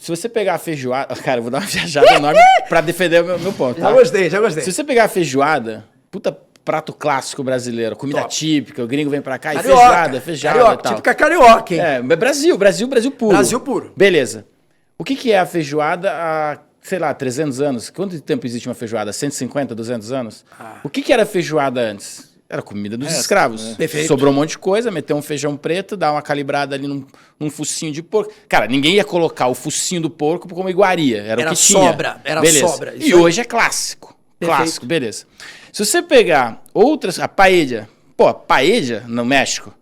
Se você pegar a feijoada... Cara, eu vou dar uma viajada enorme para defender o meu ponto. Tá? Já gostei. Se você pegar a feijoada, prato clássico brasileiro, comida típica, o gringo vem pra cá carioca, e feijoada carioca, e tal. Típica carioca, hein? Brasil puro. Brasil puro. Beleza. O que é a feijoada há, sei lá, 300 anos? Quanto tempo existe uma feijoada? 150, 200 anos? O que era feijoada antes? Era comida dos escravos. Perfeito. Sobrou um monte de coisa, meteu um feijão preto, dá uma calibrada ali num focinho de porco. Cara, ninguém ia colocar o focinho do porco como iguaria. Era o que sobra, tinha. era Beleza. sobra. E hoje é clássico. Perfeito. Clássico, beleza. Se você pegar outras... A paella. Pô, paella no México.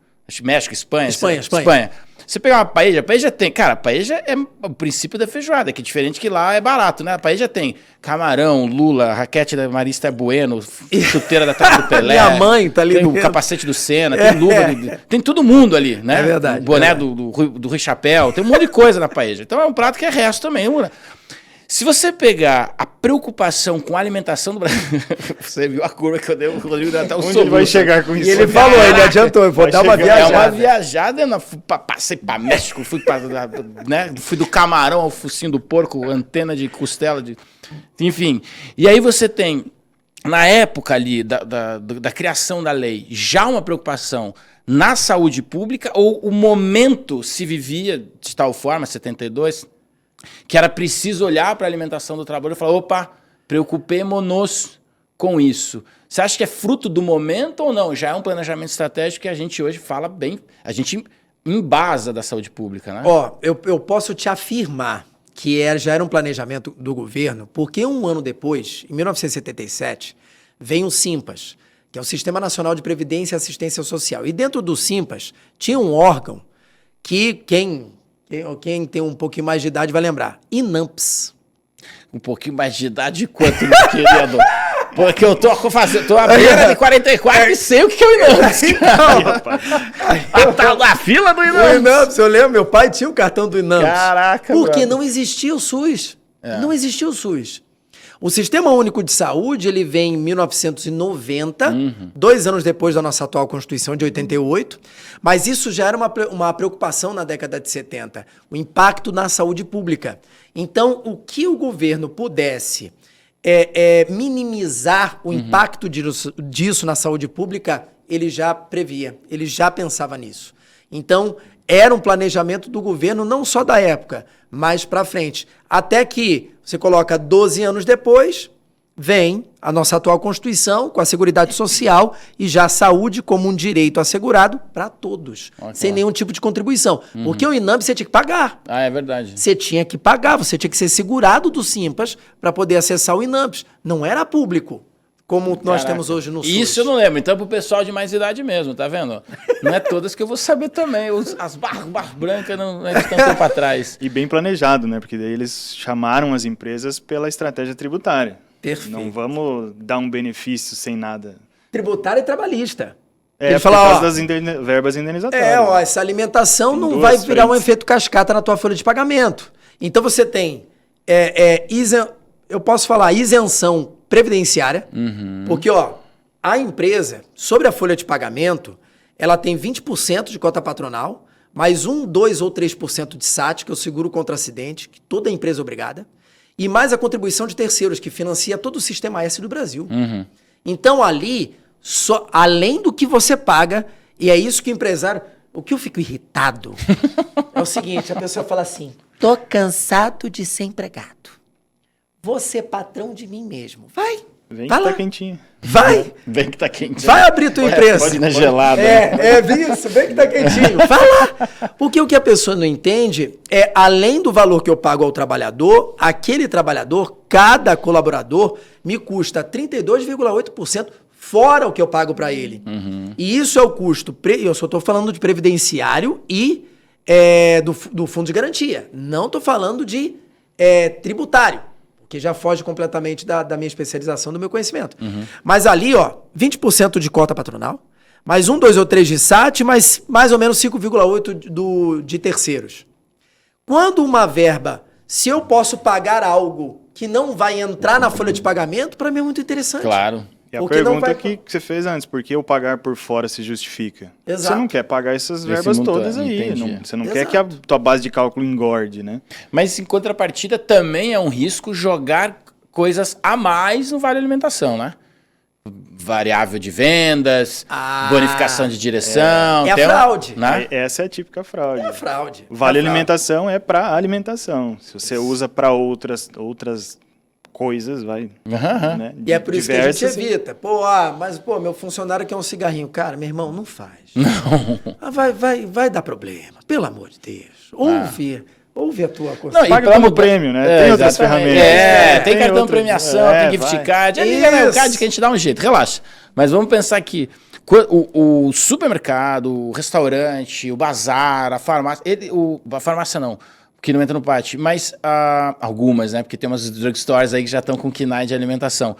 México, Espanha. Espanha. Você pegar uma paella, a paella tem... Cara, a paella é o princípio da feijoada, que é diferente que lá é barato, né? A paella tem camarão, lula, raquete da Marista Bueno, chuteira da Taça do Pelé. Minha mãe tá ali tem o dentro. capacete do Senna, tem luva, tem todo mundo ali, né? É verdade. O boné do Rui Chapéu, tem um monte de coisa na paella. Então é um prato que é resto também. Se você pegar a preocupação com a alimentação do Brasil... Você viu a curva que eu dei, o Rodrigo deu até um Onde ele vai chegar com isso? E ele falou, ele adiantou, eu vou dar uma viajada. É uma viajada, passei pra México, fui do camarão ao focinho do porco, antena de costela, enfim. E aí você tem, na época ali da criação da lei, já uma preocupação na saúde pública, ou o momento se vivia de tal forma, 72... que era preciso olhar para a alimentação do trabalhador e falar, opa, preocupemo-nos com isso. Você acha que é fruto do momento ou não? Já é um planejamento estratégico que a gente hoje fala bem, a gente embasa da saúde pública, né? Eu posso te afirmar que já era um planejamento do governo, porque um ano depois, em 1977, vem o SIMPAS, que é o Sistema Nacional de Previdência e Assistência Social. E dentro do SIMPAS tinha um órgão que quem tem um pouquinho mais de idade vai lembrar. INAMPS. Um pouquinho mais de idade quanto, meu querido? Porque eu tô à beira de 44 e sei o que é o INAMPS. A tal da fila do INAMPS. O INAMPS, eu lembro, meu pai tinha o cartão do INAMPS. Caraca, porque brother. não existia o SUS. Não existia o SUS. O Sistema Único de Saúde, ele vem em 1990, 2 anos depois da nossa atual Constituição de 88, mas isso já era uma preocupação na década de 70, o impacto na saúde pública. Então, o que o governo pudesse minimizar o impacto disso na saúde pública, ele já previa, ele já pensava nisso. Então, era um planejamento do governo, não só da época, mas para frente. Até que você coloca 12 anos depois, vem a nossa atual Constituição com a Seguridade Social e já a saúde como um direito assegurado para todos, sem nenhum tipo de contribuição. Porque o INAMPS você tinha que pagar. Ah, é verdade. Você tinha que pagar, você tinha que ser segurado do SIMPAS para poder acessar o INAMPS. Não era público, como nós temos hoje no SUS. Isso eu não lembro. Então, pro pessoal de mais idade mesmo, tá vendo? Não é todas que eu vou saber também. As barras brancas não estão tempo atrás. E bem planejado, né? Porque daí eles chamaram as empresas pela estratégia tributária. Perfeito. Não vamos dar um benefício sem nada. Tributário e trabalhista. Por causa das verbas indenizatórias. Essa alimentação Tem não duas vai virar um frentes. efeito cascata na tua folha de pagamento. Então você tem, eu posso falar, isenção previdenciária, porque a empresa, sobre a folha de pagamento, ela tem 20% de cota patronal, mais 1, 2 ou 3% de SAT, que é o seguro contra acidente, que toda empresa é obrigada, e mais a contribuição de terceiros, que financia todo o sistema S do Brasil. Então ali, além do que você paga, e é isso que o empresário... O que eu fico irritado é o seguinte, a pessoa fala assim, tô cansado de ser empregado. Vou ser patrão de mim mesmo. Vai Vem vai que lá. tá quentinho. Vai. Vem que tá quente. Vai abrir tua empresa. Pode ir na gelada. Isso, bem que tá quentinho. Vai lá. Porque o que a pessoa não entende é, além do valor que eu pago ao trabalhador, aquele trabalhador, cada colaborador, me custa 32,8% fora o que eu pago para ele. E isso é o custo, eu só estou falando de previdenciário e do fundo de garantia. Não estou falando de tributário, que já foge completamente da minha especialização, do meu conhecimento. Mas ali, 20% de cota patronal, mais 1, 2 ou 3 de SAT, mais ou menos 5,8 de terceiros. Quando uma verba, se eu posso pagar algo que não vai entrar na folha de pagamento, para mim é muito interessante. Claro. E a Porque não pergunta vai- que você fez antes, por que eu pagar por fora se justifica? Exato. Você não quer pagar essas Esse verbas monta- todas aí. entendi. Você não Exato. quer que a tua base de cálculo engorde, né? Mas em contrapartida também é um risco jogar coisas a mais no Vale Alimentação, né? variável de vendas, bonificação de direção. É a fraude. Né? Essa é a típica fraude. É a fraude. Vale alimentação é para alimentação. Se você usa para outras coisas, vai. Né? E é por isso que a gente evita. Mas meu funcionário quer um cigarrinho. Cara, meu irmão, não faz. Não. Vai dar problema. Pelo amor de Deus. Ouve a tua coisa. Não, paga como prêmio, né? Tem outras ferramentas. Tem cartão premiação, tem gift card. É o card que a gente dá um jeito, relaxa. Mas vamos pensar que o supermercado, o restaurante, o bazar, a farmácia... a farmácia não, que não entra no pátio, mas algumas, né? Porque tem umas drugstores aí que já estão com KINAI de alimentação.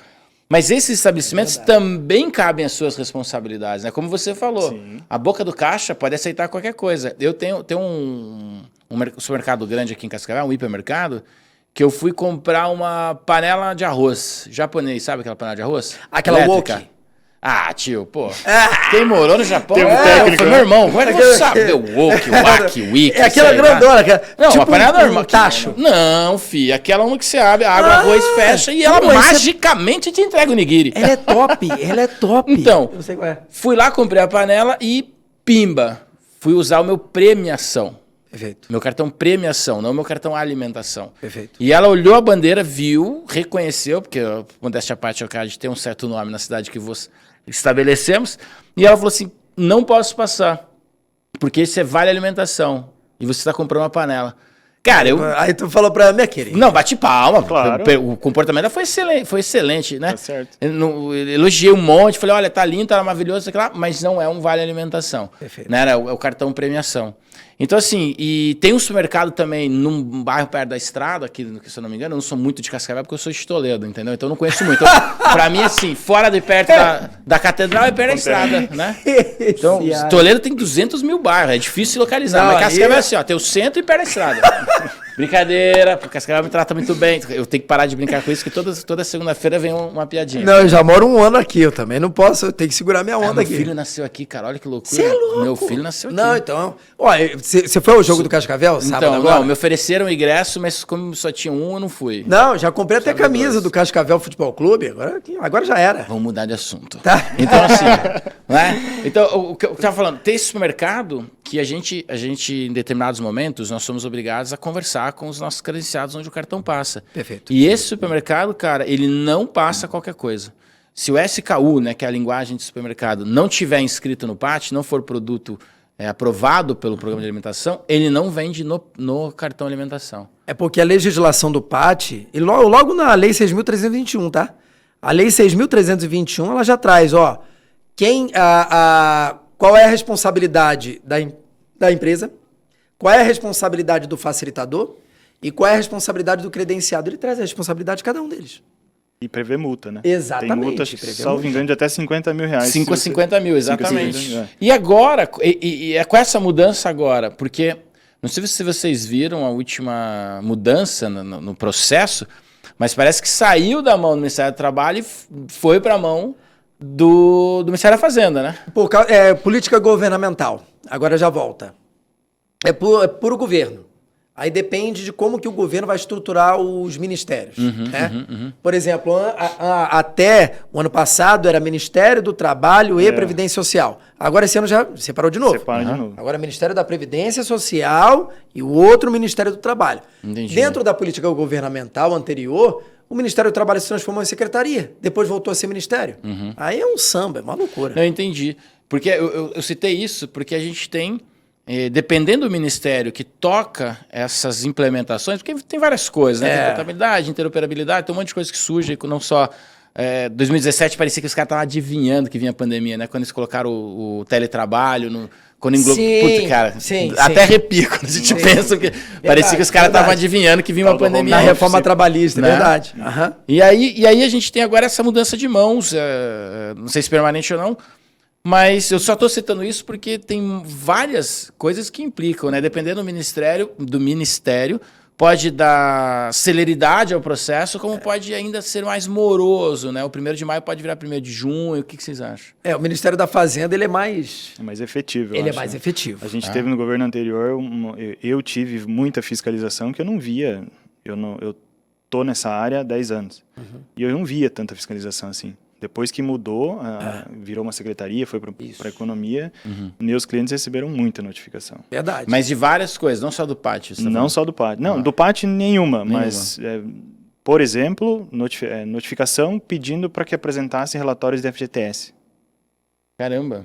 Mas esses estabelecimentos também cabem às suas responsabilidades, né? Como você falou, a boca do caixa pode aceitar qualquer coisa. Eu tenho um supermercado grande aqui em Cascavel, um hipermercado, que eu fui comprar uma panela de arroz japonês, sabe aquela panela de arroz? Aquela woki. Tio, pô. Quem morou no Japão? Tem um técnico, foi meu irmão. Como é que você sabe? O woki, o waki, o wiki. É aquela grandona. Não, tipo uma panela normal. Tacho. Não, fi. Aquela uma que você abre, abre o arroz, fecha e ela magicamente te entrega o nigiri. Ela é top. Então, eu não sei qual é. Fui lá, comprei a panela e pimba. Fui usar o meu premiação. Perfeito. Meu cartão premiação, não meu cartão alimentação. Perfeito. E ela olhou a bandeira, viu, reconheceu, porque modéstia à parte, o CAD tem um certo nome na cidade que estabelecemos, e ela falou assim, não posso passar, porque isso é vale alimentação, e você está comprando uma panela. Cara, Aí tu falou pra minha querida. Não, bate palma. Claro. O comportamento dela foi excelente, né? Tá certo. Eu elogiei um monte, falei, olha, tá lindo, tá maravilhoso, mas não é um vale alimentação. Perfeito. Né? É o cartão premiação. Então, assim, e tem um supermercado também num bairro perto da estrada, aqui, se eu não me engano, eu não sou muito de Cascavel porque eu sou de Toledo, entendeu? Então eu não conheço muito. Então, pra mim, assim, fora de perto da catedral é perto da estrada, né? Então, Toledo tem 200 mil bairros, é difícil se localizar. Mas Cascavel é assim, ó, tem o centro e perto da estrada. Brincadeira, porque Cascavel me trata muito bem. Eu tenho que parar de brincar com isso, que toda segunda-feira vem uma piadinha. Não, eu já moro um ano aqui, eu também não posso, eu tenho que segurar minha onda aqui. Meu filho nasceu aqui, cara, olha que loucura. Você é louco? Meu filho nasceu aqui. Não, então... Olha, você foi ao jogo do Cascavel sábado agora? Não, me ofereceram ingresso, mas como só tinha um, eu não fui. Não, já comprei até camisa do Cascavel Futebol Clube, agora já era. Vamos mudar de assunto. Tá. Então, assim, né? Então, o que eu tava falando, tem esse supermercado que a gente, em determinados momentos, nós somos obrigados a conversar com os nossos credenciados onde o cartão passa. Perfeito. E esse supermercado, cara, ele não passa qualquer coisa. Se o SKU, né, que é a linguagem de supermercado, não tiver inscrito no PAT, não for produto aprovado pelo programa de alimentação, ele não vende no cartão alimentação. É porque a legislação do PAT, e logo na Lei 6.321, tá? A Lei 6.321, ela já traz, ó, qual é a responsabilidade da empresa, qual é a responsabilidade do facilitador e qual é a responsabilidade do credenciado. Ele traz a responsabilidade de cada um deles. E prevê multa, né? Exatamente. Tem multa, salvo engano, de até 50 mil reais. 5 a 50 mil, exatamente. 50 mil, E agora, é com essa mudança agora, porque, não sei se vocês viram a última mudança no processo, mas parece que saiu da mão do Ministério do Trabalho e foi para a mão do Ministério da Fazenda, né? Política governamental. Agora já volta. É puro governo. Aí depende de como que o governo vai estruturar os ministérios. Né? Por exemplo, até o ano passado era Ministério do Trabalho e Previdência Social. Agora esse ano já separou de novo. Separa de novo. Agora é Ministério da Previdência Social e o outro Ministério do Trabalho. Entendi. Dentro da política governamental anterior, o Ministério do Trabalho se transformou em secretaria. Depois voltou a ser ministério. Aí é um samba, é uma loucura. Eu entendi. Porque eu citei isso porque a gente tem... dependendo do ministério que toca essas implementações, porque tem várias coisas, né? Tem contabilidade, interoperabilidade, tem um monte de coisa que surge, não só... 2017 parecia que os caras estavam adivinhando que vinha a pandemia, né? Quando eles colocaram o teletrabalho, quando englobou... Puta, cara, até arrepia quando a gente pensa, porque parecia que os caras estavam adivinhando que vinha uma pandemia. Na reforma trabalhista, né? Verdade. E aí a gente tem agora essa mudança de mãos, não sei se permanente ou não, mas eu só estou citando isso porque tem várias coisas que implicam, né? Dependendo do ministério, pode dar celeridade ao processo, como pode ainda ser mais moroso, né? O 1º de maio pode virar 1º de junho. O que vocês acham? O Ministério da Fazenda, ele é mais... É mais efetivo, Ele é mais efetivo. A gente teve no governo anterior, eu tive muita fiscalização que eu não via. Eu tô nessa área há 10 anos. E eu não via tanta fiscalização assim. Depois que mudou, virou uma secretaria, foi para a economia, meus clientes receberam muita notificação. Verdade. Mas de várias coisas, não só do pátio. Não só do pátio. Não, do pátio nenhuma. Mas, por exemplo, notificação pedindo para que apresentasse relatórios de FGTS. Caramba.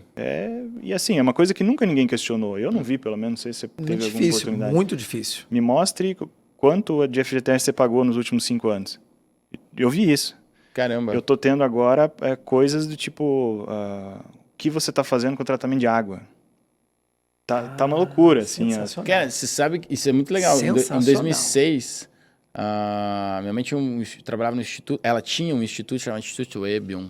E assim, é uma coisa que nunca ninguém questionou. Eu não vi, pelo menos, não sei se você teve alguma oportunidade. Muito difícil. Me mostre quanto de FGTS você pagou nos últimos 5 anos. Eu vi isso. Caramba. Eu tô tendo agora coisas do tipo, o que você tá fazendo com o tratamento de água? Tá uma loucura, assim. Cara, você sabe que isso é muito legal. Em 2006, minha mãe trabalhava no instituto, ela tinha um instituto chamado Instituto Ebion,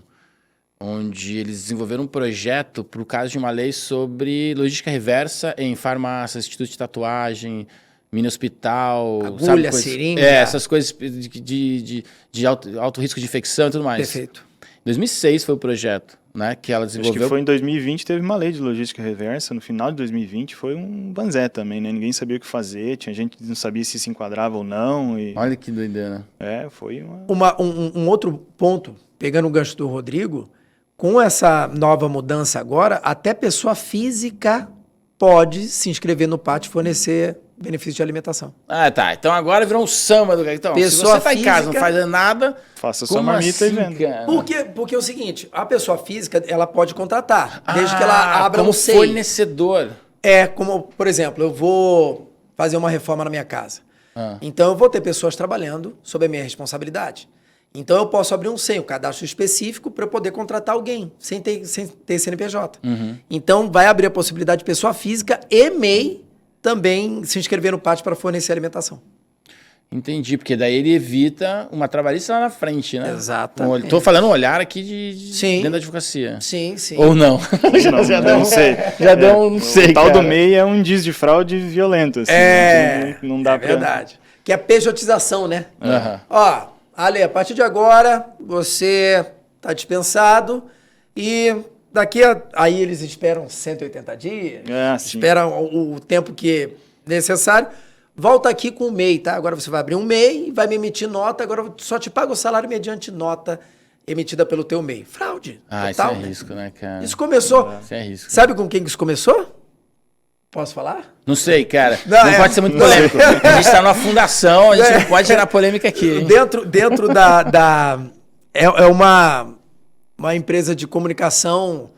onde eles desenvolveram um projeto para o caso de uma lei sobre logística reversa em farmácias, instituto de tatuagem, mini hospital, agulha, seringa. Essas coisas de alto risco de infecção e tudo mais. Perfeito. 2006 foi o projeto, né, que ela desenvolveu. Acho que foi em 2020, teve uma lei de logística reversa. No final de 2020 foi um banzé também, né? Ninguém sabia o que fazer, tinha gente que não sabia se enquadrava ou não. Olha que doideira. Foi um outro ponto, pegando o gancho do Rodrigo, com essa nova mudança agora, até pessoa física pode se inscrever no pátio e fornecer benefício de alimentação. Tá. Então agora virou um samba do cara. Então, pessoa se você tá em casa, não faz nada... Faça sua marmita assim, e venda. Porque é o seguinte, a pessoa física, ela pode contratar, desde que ela abra um SEI. Fornecedor. Como, por exemplo, eu vou fazer uma reforma na minha casa. Então eu vou ter pessoas trabalhando sob a minha responsabilidade. Então eu posso abrir um SEI, um cadastro específico, para eu poder contratar alguém, sem ter CNPJ. Então vai abrir a possibilidade de pessoa física e MEI também se inscrever no pátio para fornecer alimentação. Entendi, porque daí ele evita uma trabalhista lá na frente, né? Exatamente. Estou falando um olhar aqui de dentro da advocacia. Sim. Ou não? Não sei. Já deu não sei, o tal do MEI é um indício de fraude violento. Assim, não dá pra... verdade. Que é a pejotização, né? Uhum. Ale, a partir de agora, você está dispensado e aí eles esperam 180 dias, esperam o tempo que é necessário, volta aqui com o MEI, tá? Agora você vai abrir um MEI e vai me emitir nota, agora eu só te pago o salário mediante nota emitida pelo teu MEI. Fraude. Total, isso é risco, né, cara? Isso começou... Isso é risco. Sabe com quem que isso começou? Posso falar? Não sei, cara. Não pode ser muito polêmico. A gente está numa fundação, a gente não pode gerar polêmica aqui. Hein? Dentro da... É uma empresa de comunicação...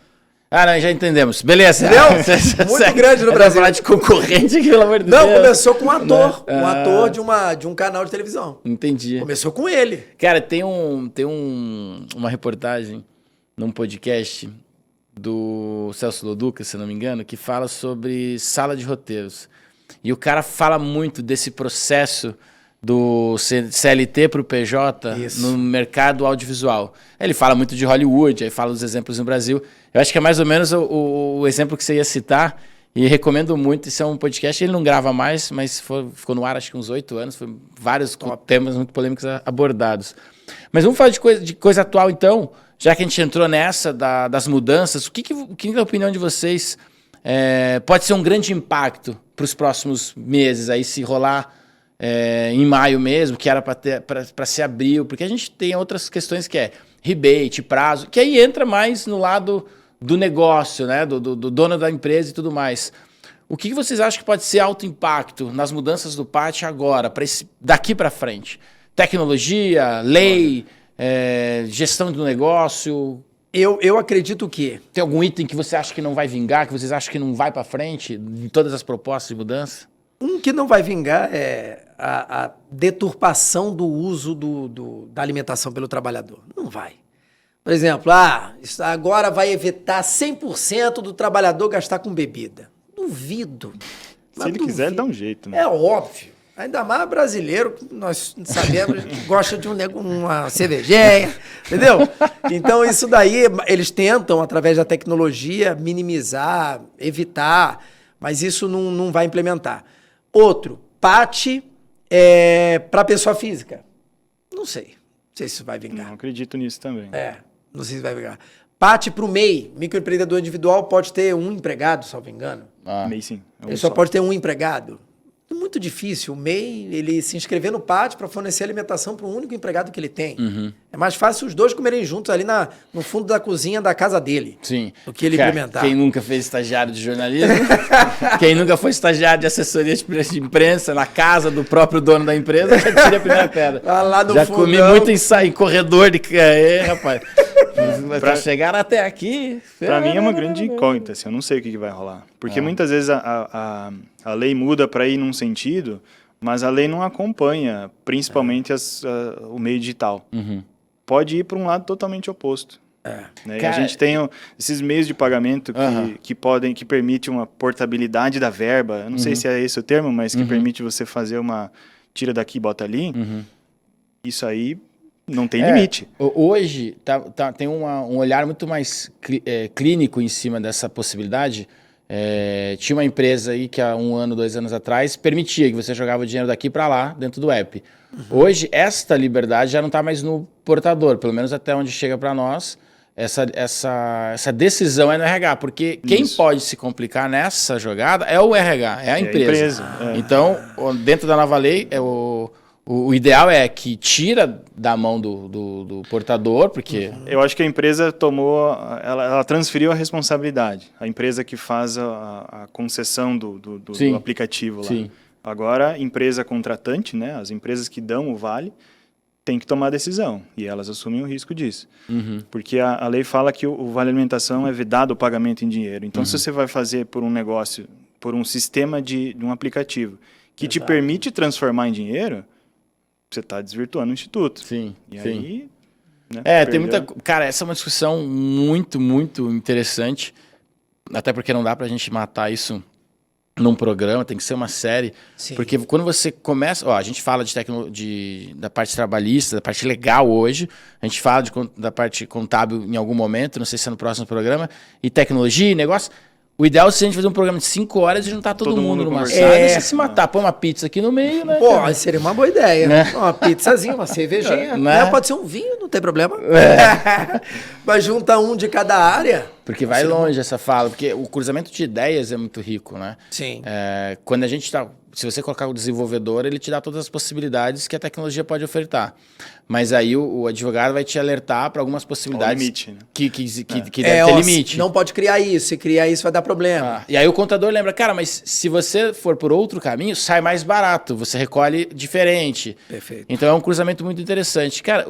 Não, já entendemos. Beleza. Entendeu? Muito grande no Brasil. Falar de concorrente aqui, pelo amor de Deus. Não, começou com um ator. Um ator de um canal de televisão. Entendi. Começou com ele. Cara, tem uma reportagem num podcast do Celso Loduca, se não me engano, que fala sobre sala de roteiros. E o cara fala muito desse processo do CLT para o PJ no mercado audiovisual. Ele fala muito de Hollywood, aí fala dos exemplos no Brasil. Eu acho que é mais ou menos o exemplo que você ia citar, e recomendo muito. Esse é um podcast, ele não grava mais, mas ficou no ar acho que uns 8 anos, foi vários temas muito polêmicos abordados. Mas vamos falar de coisa atual então, já que a gente entrou nessa das mudanças, o que na opinião de vocês pode ser um grande impacto para os próximos meses, aí se rolar em maio mesmo, que era para ser abril, porque a gente tem outras questões que é rebate, prazo, que aí entra mais no lado do negócio, né, do dono da empresa e tudo mais. O que vocês acham que pode ser alto impacto nas mudanças do pátio agora, daqui para frente? Tecnologia, lei, gestão do negócio? Eu acredito que... Tem algum item que você acha que não vai vingar, que vocês acham que não vai para frente em todas as propostas de mudança? Um que não vai vingar é a deturpação do uso da alimentação pelo trabalhador. Não vai. Por exemplo, isso agora vai evitar 100% do trabalhador gastar com bebida. Duvido. Se ele quiser, ele dá um jeito, né? É óbvio. Ainda mais brasileiro, nós sabemos, gosta de uma cervejinha, entendeu? Então, isso daí, eles tentam, através da tecnologia, minimizar, evitar, mas isso não vai implementar. Outro, PAT para pessoa física. Não sei se isso vai vingar. Não acredito nisso também. Não sei se vai vingar. PAT para o MEI, microempreendedor individual, pode ter um empregado, salvo engano. MEI sim. Ele só pode ter um empregado. muito difícil o MEI ele se inscrever no PAT para fornecer alimentação para o único empregado que ele tem. É mais fácil os dois comerem juntos ali no fundo da cozinha da casa dele. Sim. Do que ele implementar. Quem nunca fez estagiário de jornalismo, quem nunca foi estagiário de assessoria de imprensa na casa do próprio dono da empresa, já tira a primeira pedra. Lá no já fundão. comi muito em corredor de... rapaz. Para chegar até aqui... Para mim é uma grande incógnita, assim, eu não sei o que vai rolar. Porque muitas vezes a lei muda para ir num sentido, mas a lei não acompanha, principalmente o meio digital. Pode ir para um lado totalmente oposto. Né? E a gente tem esses meios de pagamento que permitem uma portabilidade da verba. Eu não sei se é esse o termo, mas que permite você fazer tira daqui, bota ali. Isso aí não tem limite. Hoje tem um olhar muito mais clínico em cima dessa possibilidade. Tinha uma empresa aí que há 1 ano, 2 anos atrás permitia que você jogava o dinheiro daqui para lá dentro do app. Hoje, esta liberdade já não está mais no portador, pelo menos até onde chega para nós. Essa decisão é no RH, porque quem pode se complicar nessa jogada é o RH, é a empresa. Então, dentro da nova lei, o ideal é que tira da mão do portador, porque... Eu acho que a empresa ela transferiu a responsabilidade. A empresa que faz a concessão do aplicativo lá. Sim. Agora, empresa contratante, né, as empresas que dão o vale, tem que tomar a decisão. E elas assumem o risco disso. Porque a lei fala que o vale alimentação é vedado o pagamento em dinheiro. Então, se você vai fazer por um negócio, por um sistema de um aplicativo que te permite transformar em dinheiro, você está desvirtuando o instituto. Sim, e sim. aí... Né, tem muita... Cara, essa é uma discussão muito, muito interessante. Até porque não dá pra gente matar isso num programa, tem que ser uma série. Sim. Porque quando você começa... a gente fala da parte trabalhista, da parte legal hoje. A gente fala da parte contábil em algum momento, não sei se é no próximo programa. E tecnologia e negócio... O ideal é se a gente fazer um programa de 5 horas e juntar todo mundo numa sala e se matar. Põe uma pizza aqui no meio, né? Pô, seria uma boa ideia. Né? Uma pizzazinha, uma cervejinha. Né? Pode ser um vinho, não tem problema. Mas junta um de cada área. Porque vai longe essa fala. Porque o cruzamento de ideias é muito rico, né? Sim. Quando a gente está... Se você colocar o desenvolvedor, ele te dá todas as possibilidades que a tecnologia pode ofertar. Mas aí o advogado vai te alertar para algumas possibilidades limite, né? que deve ter limite. Não pode criar isso. Se criar isso vai dar problema. E aí o contador lembra, cara, mas se você for por outro caminho, sai mais barato. Você recolhe diferente. Perfeito. Então é um cruzamento muito interessante. Cara,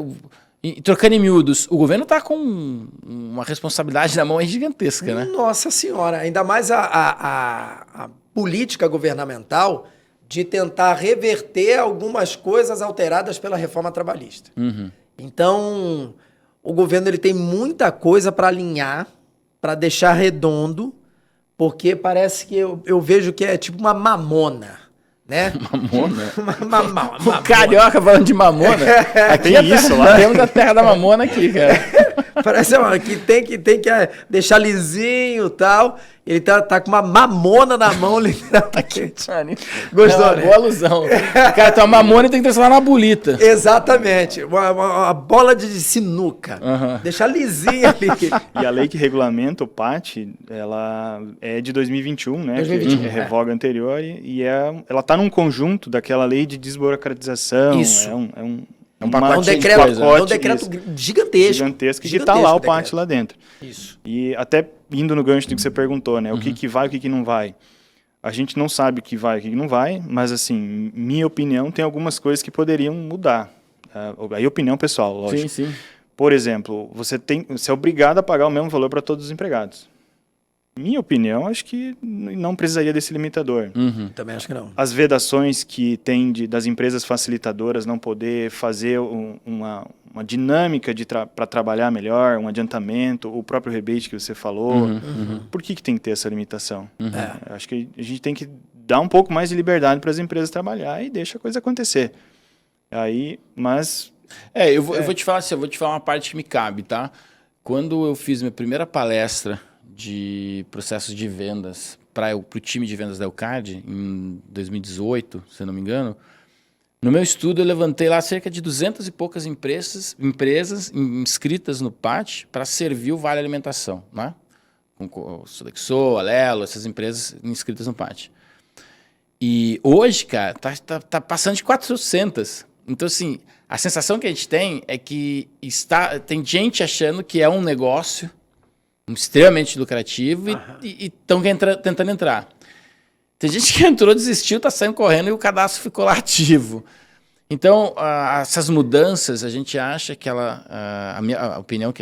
trocando em miúdos, o governo está com uma responsabilidade na mão aí gigantesca, né? Nossa Senhora. Ainda mais a política governamental de tentar reverter algumas coisas alteradas pela reforma trabalhista. Então, o governo ele tem muita coisa para alinhar, para deixar redondo, porque parece que eu vejo que é tipo uma mamona, né? Mamona? Mamona. O carioca falando de mamona. Aqui tem isso lá. Temos a terra da mamona aqui, cara. Parece que tem que deixar lisinho e tal. Ele tá com uma mamona na mão, literalmente. Gostou, É uma né? boa alusão. O cara tem uma mamona e tem que transformar numa bolita. Exatamente. Uma bola de sinuca. Deixar lisinho ali. E a lei que regulamenta o PAT, ela é de 2021, né? 2021, que é revoga anterior, ela está num conjunto daquela lei de desburocratização. Isso. Um pacote um decreto, de coisa, é um decreto gigantesco. Gigantesco que está lá o PAT decreto. lá dentro. Isso. E até indo no gancho do que você perguntou, né? O que vai, o que não vai. A gente não sabe o que vai e o que não vai, mas, assim, minha opinião, tem algumas coisas que poderiam mudar. Aí, opinião pessoal, lógico. Sim, sim. Por exemplo, você é obrigado a pagar o mesmo valor para todos os empregados. Minha opinião, acho que não precisaria desse limitador. Também acho que não. As vedações que tem das empresas facilitadoras não poder fazer uma dinâmica para trabalhar melhor, um adiantamento, o próprio rebate que você falou. Por que tem que ter essa limitação? Acho que a gente tem que dar um pouco mais de liberdade para as empresas trabalhar e deixa a coisa acontecer. Aí, mas... Eu vou te falar assim, eu vou te falar uma parte que me cabe, tá? Quando eu fiz minha primeira palestra de processos de vendas para o time de vendas da Eucad, em 2018, se eu não me engano, no meu estudo eu levantei lá cerca de 200 e poucas empresas inscritas no PAT para servir o Vale Alimentação, né? Com Sodexo, Alelo, essas empresas inscritas no PAT. E hoje, cara, tá passando de 400. Então, assim, a sensação que a gente tem é que tem gente achando que é um negócio extremamente lucrativo e estão tentando entrar. Tem gente que entrou, desistiu, tá saindo correndo e o cadastro ficou lá ativo. Então, essas mudanças, a gente acha que a opinião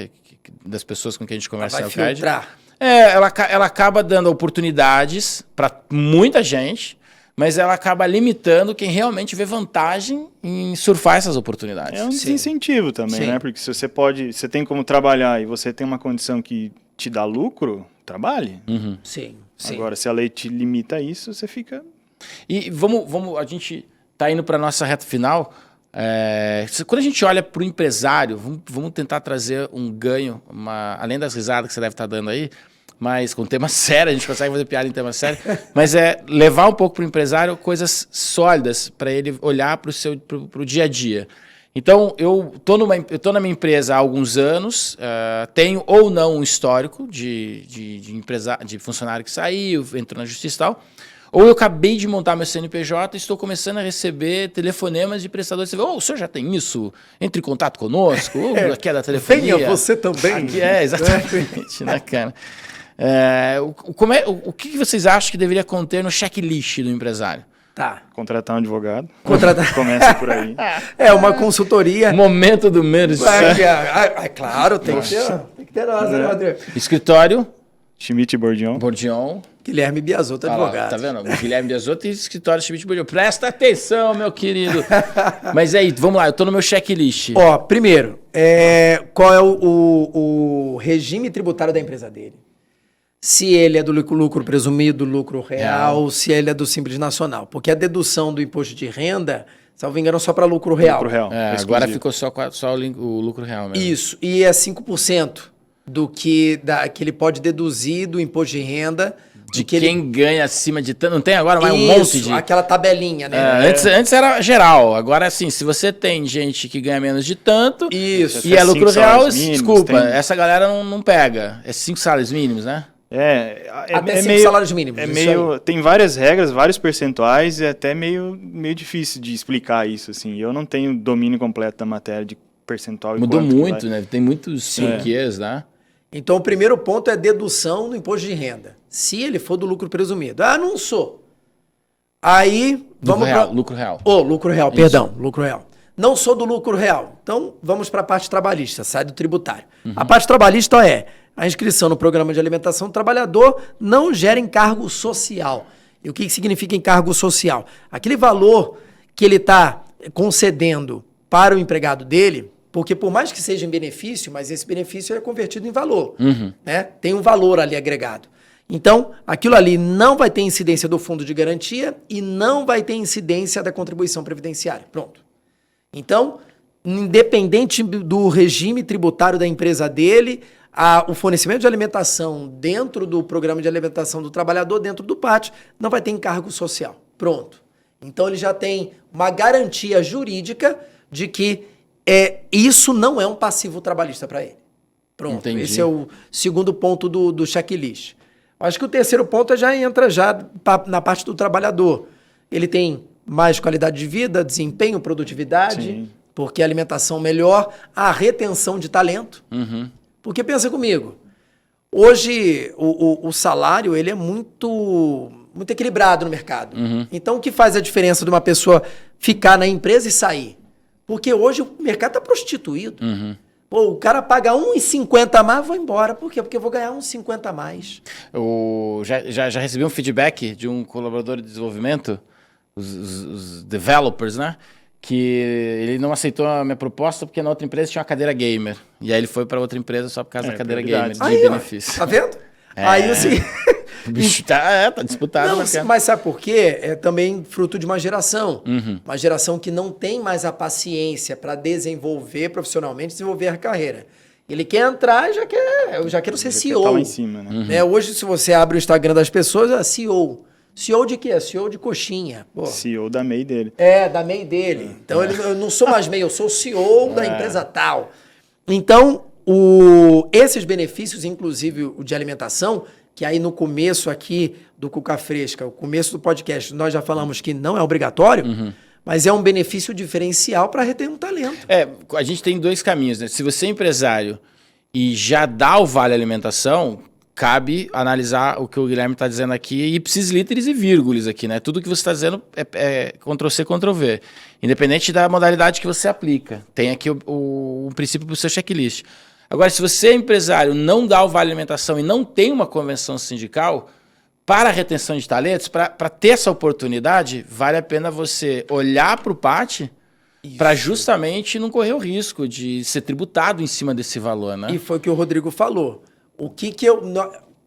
das pessoas com quem a gente conversa vai filtrar. ela acaba dando oportunidades para muita gente, mas ela acaba limitando quem realmente vê vantagem em surfar essas oportunidades. É um desincentivo também, né? Porque se você tem como trabalhar e você tem uma condição que te dá lucro, trabalhe. Sim. Agora, se a lei te limita a isso, você fica... E a gente está indo para a nossa reta final. Quando a gente olha para o empresário, vamos tentar trazer um ganho, além das risadas que você deve estar dando aí, mas com tema sério, a gente consegue fazer piada em tema sério, mas levar um pouco para o empresário coisas sólidas para ele olhar para o dia a dia. Então, eu tô na minha empresa há alguns anos, tenho ou não um histórico de funcionário que saiu, entrou na justiça e tal, ou eu acabei de montar meu CNPJ e estou começando a receber telefonemas de prestadores de serviço. O senhor já tem isso? Entre em contato conosco? Aqui é da telefonia. Venha você também. Aqui exatamente, né, cara? O que vocês acham que deveria conter no checklist do empresário? Tá. Contratar um advogado. Começa por aí. Uma consultoria. Momento do menos. Claro, tem que ter nós, né, Rodrigo? Escritório. Schmidt e Bordion. Guilherme Biasotto, advogado. Tá vendo? Guilherme Biasotto e escritório Schmidt e Bordion. Presta atenção, meu querido. Mas aí, vamos lá, eu tô no meu checklist. Primeiro, qual é o regime tributário da empresa dele? Se ele é do lucro presumido, lucro real, se ele é do Simples Nacional. Porque a dedução do imposto de renda, salvo engano, só para lucro real. Agora ficou só o lucro real mesmo. Isso, e é 5% do que ele pode deduzir do imposto de renda. De quem ganha acima de tanto. Não tem agora mais um monte de... aquela tabelinha, né? Antes era geral. Agora, assim, se você tem gente que ganha menos de tanto e é lucro real, desculpa, essa galera não pega. É 5 salários mínimos, né? Até 5 salários mínimos. Tem várias regras, vários percentuais, e é até meio difícil de explicar isso, assim. Eu não tenho domínio completo da matéria de percentual. Mudou muito, né? Tem muitos porquês, né? Então, o primeiro ponto é dedução do imposto de renda. Se ele for do lucro presumido. Não sou. Aí, vamos para... Lucro real. Lucro real, perdão. Lucro real. Não sou do lucro real. Então, vamos para a parte trabalhista, sai do tributário. A parte trabalhista a inscrição no programa de alimentação do trabalhador não gera encargo social. E o que significa encargo social? Aquele valor que ele está concedendo para o empregado dele, porque por mais que seja em benefício, mas esse benefício é convertido em valor. Né? Tem um valor ali agregado. Então, aquilo ali não vai ter incidência do fundo de garantia e não vai ter incidência da contribuição previdenciária. Pronto. Então, independente do regime tributário da empresa dele, o fornecimento de alimentação dentro do programa de alimentação do trabalhador, dentro do PAT, não vai ter encargo social. Pronto. Então, ele já tem uma garantia jurídica de que isso não é um passivo trabalhista para ele. Pronto. Entendi. Esse é o segundo ponto do checklist. Acho que o terceiro ponto já entra na parte do trabalhador. Ele tem mais qualidade de vida, desempenho, produtividade, Sim. porque a alimentação melhor, a retenção de talento. Porque pensa comigo, hoje o salário ele é muito equilibrado no mercado. Então o que faz a diferença de uma pessoa ficar na empresa e sair? Porque hoje o mercado está prostituído. O cara paga 1,50 a mais, vou embora. Por quê? Porque eu vou ganhar 1,50 a mais. Já recebi um feedback de um colaborador de desenvolvimento, os developers, né? Que ele não aceitou a minha proposta porque na outra empresa tinha uma cadeira gamer. E aí ele foi para outra empresa só por causa da cadeira gamer, de benefício. Tá vendo? Aí assim... O bicho tá disputado. Mas sabe por quê? É também fruto de uma geração. Uma geração que não tem mais a paciência para desenvolver profissionalmente, desenvolver a carreira. Ele quer entrar e eu já quero ser CEO. Tá lá em cima, né? Hoje, se você abre o Instagram das pessoas, é CEO. CEO de quê? CEO de coxinha. CEO da MEI dele. Da MEI dele. Então, eu não sou mais MEI, eu sou o CEO da empresa tal. Então, esses benefícios, inclusive o de alimentação, que aí no começo aqui do Cuca Fresca, o começo do podcast, nós já falamos que não é obrigatório, mas é um benefício diferencial para reter um talento. A gente tem 2 caminhos, né? Se você é empresário e já dá o vale alimentação, cabe analisar o que o Guilherme está dizendo aqui, ipsis literis e vírgulas aqui, né? Tudo que você está dizendo é Ctrl+C, Ctrl+V. Independente da modalidade que você aplica. Tem aqui o princípio para o seu checklist. Agora, se você é empresário, não dá o vale alimentação e não tem uma convenção sindical, para a retenção de talentos, para ter essa oportunidade, vale a pena você olhar para o PAT para justamente não correr o risco de ser tributado em cima desse valor, né? E foi o que o Rodrigo falou.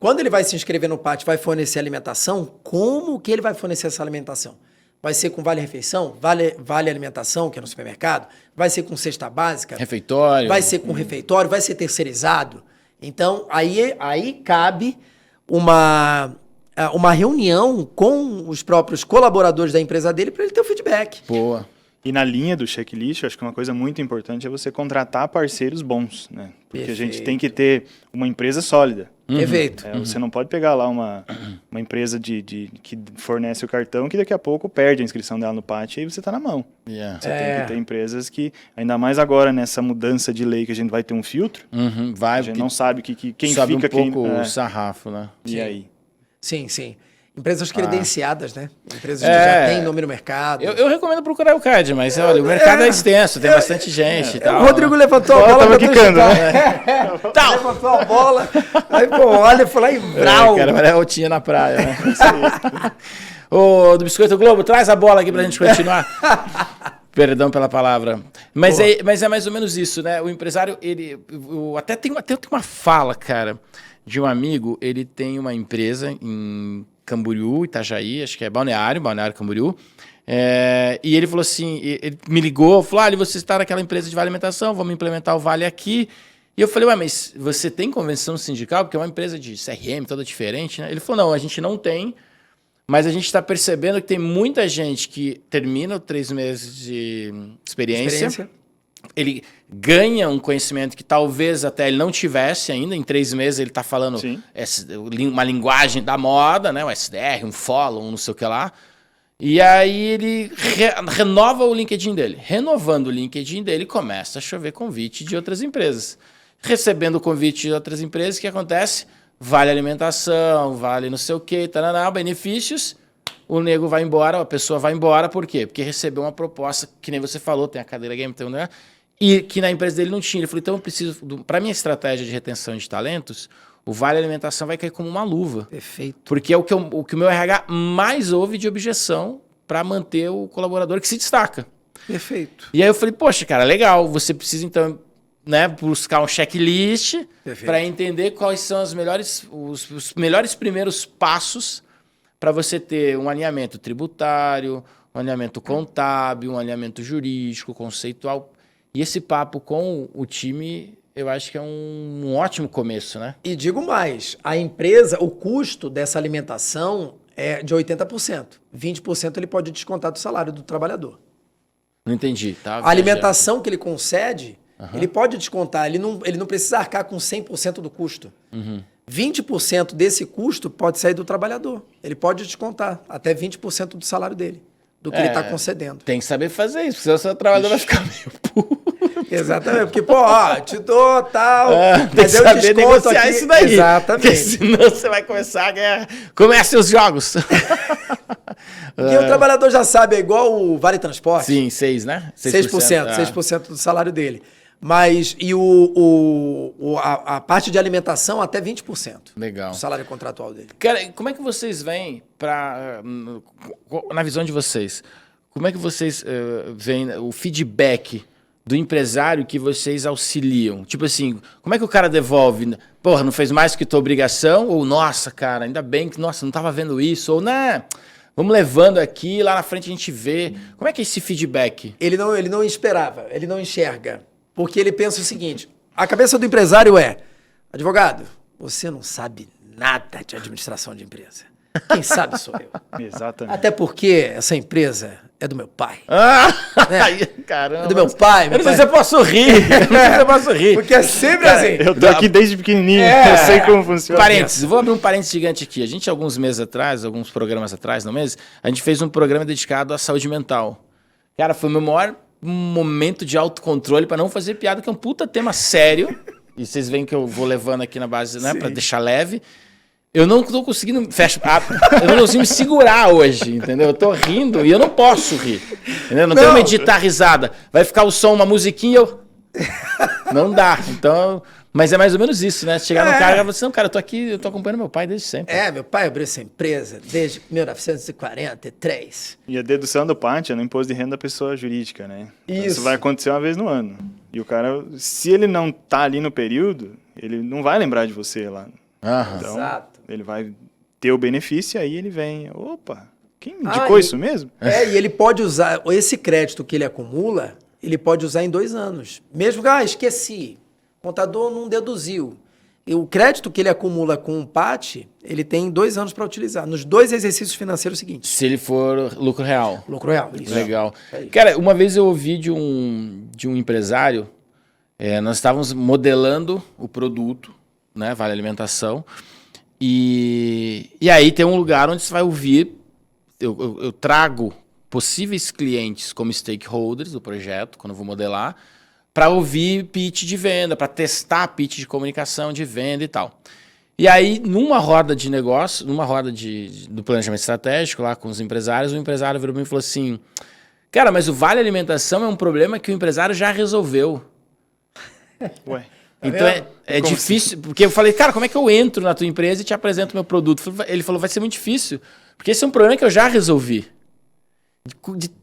Quando ele vai se inscrever no PAT, vai fornecer alimentação, como que ele vai fornecer essa alimentação? Vai ser com vale-refeição, vale alimentação, que é no supermercado? Vai ser com cesta básica? Refeitório. Vai ser com refeitório? Vai ser terceirizado? Então, aí cabe uma reunião com os próprios colaboradores da empresa dele para ele ter o feedback. Boa. E na linha do checklist, eu acho que uma coisa muito importante é você contratar parceiros bons, né? Porque a gente tem que ter uma empresa sólida. Perfeito. Você não pode pegar lá uma empresa que fornece o cartão que daqui a pouco perde a inscrição dela no PAT e aí você está na mão. Yeah. Você tem que ter empresas que, ainda mais agora nessa mudança de lei que a gente vai ter um filtro, a gente não sabe quem sobe fica... um pouco o sarrafo, né? E aí? Sim. Empresas credenciadas, né? Empresas que já têm nome no mercado. Eu recomendo procurar o CAD, mas olha, o mercado é extenso, tem bastante gente e tal. O Rodrigo levantou a bola. Tava quicando, né? Levantou a bola. Aí, pô, olha, foi lá em Brau. Cara, mas eu tinha na praia, né? Ô, do Biscoito Globo, traz a bola aqui pra gente continuar. Perdão pela palavra. Mas é mais ou menos isso, né? O empresário, até tem uma fala, cara, de um amigo, ele tem uma empresa em Camboriú, Itajaí, acho que é Balneário Camboriú. E ele falou assim, ele me ligou, falou, você está naquela empresa de vale alimentação, vamos implementar o vale aqui. E eu falei, mas você tem convenção sindical? Porque é uma empresa de CRM, toda diferente, né? Ele falou, não, a gente não tem, mas a gente está percebendo que tem muita gente que termina os 3 meses de experiência. Ele ganha um conhecimento que talvez até ele não tivesse ainda. Em 3 meses ele está falando uma linguagem da moda, né? Um SDR, um follow, um não sei o que lá. E aí ele renova o LinkedIn dele. Renovando o LinkedIn dele, começa a chover convite de outras empresas. Recebendo o convite de outras empresas, o que acontece? Vale alimentação, vale não sei o que, benefícios. O nego vai embora, a pessoa vai embora, por quê? Porque recebeu uma proposta, que nem você falou, tem a cadeira game, tem, né? E que na empresa dele não tinha. Ele falou, então eu preciso, para minha estratégia de retenção de talentos, o vale alimentação vai cair como uma luva. Perfeito. Porque é o que o meu RH mais ouve de objeção para manter o colaborador que se destaca. Perfeito. E aí eu falei, poxa, cara, legal, você precisa então, né, buscar um checklist para entender quais são os melhores primeiros passos para você ter um alinhamento tributário, um alinhamento contábil, um alinhamento jurídico, conceitual. E esse papo com o time, eu acho que é um ótimo começo, né? E digo mais, a empresa, o custo dessa alimentação é de 80%. 20% ele pode descontar do salário do trabalhador. Não entendi. Tá? A alimentação que ele concede, ele pode descontar. Ele não precisa arcar com 100% do custo. 20% desse custo pode sair do trabalhador. Ele pode descontar até 20% do salário dele, do que ele está concedendo. Tem que saber fazer isso, senão o seu trabalhador vai ficar meio puto. Exatamente, porque, te dou tal. Tem que saber negociar aqui. Isso daí. Exatamente. Porque senão você vai começar a ganhar. Comece os jogos. Porque o trabalhador já sabe, é igual o Vale Transporte. Sim, 6, né? 6% do salário dele. Mas a parte de alimentação até 20%. Legal. Do salário contratual dele. Cara, como é que vocês veem na visão de vocês? Como é que vocês veem o feedback do empresário que vocês auxiliam? Tipo assim, como é que o cara devolve? Porra, não fez mais que tua obrigação? Ou, nossa, cara, ainda bem que, nossa, não estava vendo isso. Ou, né, vamos levando aqui, lá na frente a gente vê. Como é que é esse feedback? Ele não esperava, ele não enxerga. Porque ele pensa o seguinte, a cabeça do empresário é, advogado, você não sabe nada de administração de empresa. Quem sabe sou eu. Exatamente. Até porque essa empresa é do meu pai. Ai, caramba. É do meu pai. Eu não sei se eu posso rir. Eu não sei se eu posso rir. Porque é sempre Cara, assim. Eu tô aqui desde pequenininho, eu sei como funciona. Parênteses, vou abrir um parênteses gigante aqui. A gente, alguns meses atrás, alguns programas atrás, não mesmo? A gente fez um programa dedicado à saúde mental. Cara, foi o meu maior momento de autocontrole para não fazer piada, que é um puta tema sério. E vocês veem que eu vou levando aqui na base, né, para deixar leve. Eu não tô conseguindo, eu não consigo me segurar hoje, entendeu? Eu tô rindo e eu não posso rir. Entendeu? Não tenho como editar risada. Vai ficar o som, uma musiquinha, não dá. Então, mas é mais ou menos isso, né? Chegar no cara e falar assim, não, cara, eu tô aqui, eu tô acompanhando meu pai desde sempre. Meu pai abriu essa empresa desde 1943. E a dedução do PAT é no imposto de renda da pessoa jurídica, né? Então, isso vai acontecer uma vez no ano. E o cara, se ele não tá ali no período, ele não vai lembrar de você lá. Então, Exato. ele vai ter o benefício e aí ele vem, opa, quem me indicou isso mesmo? E ele pode usar, esse crédito que ele acumula, ele pode usar em 2 anos. Mesmo que, esqueci, o contador não deduziu. E o crédito que ele acumula com o PAT, ele tem 2 anos para utilizar, nos 2 exercícios financeiros seguintes. Se ele for lucro real. Lucro real, isso. Legal. Cara, uma vez eu ouvi de um empresário, nós estávamos modelando o produto, né, Vale Alimentação, e aí tem um lugar onde você vai ouvir, eu trago possíveis clientes como stakeholders do projeto, quando eu vou modelar, para ouvir pitch de venda, para testar pitch de comunicação, de venda e tal. E aí, numa roda de negócio, numa roda do planejamento estratégico lá com os empresários, o empresário virou para mim e falou assim, cara, mas o Vale Alimentação é um problema que o empresário já resolveu. Ué. Então é difícil, porque eu falei, cara, como é que eu entro na tua empresa e te apresento meu produto? Ele falou, vai ser muito difícil, porque esse é um problema que eu já resolvi.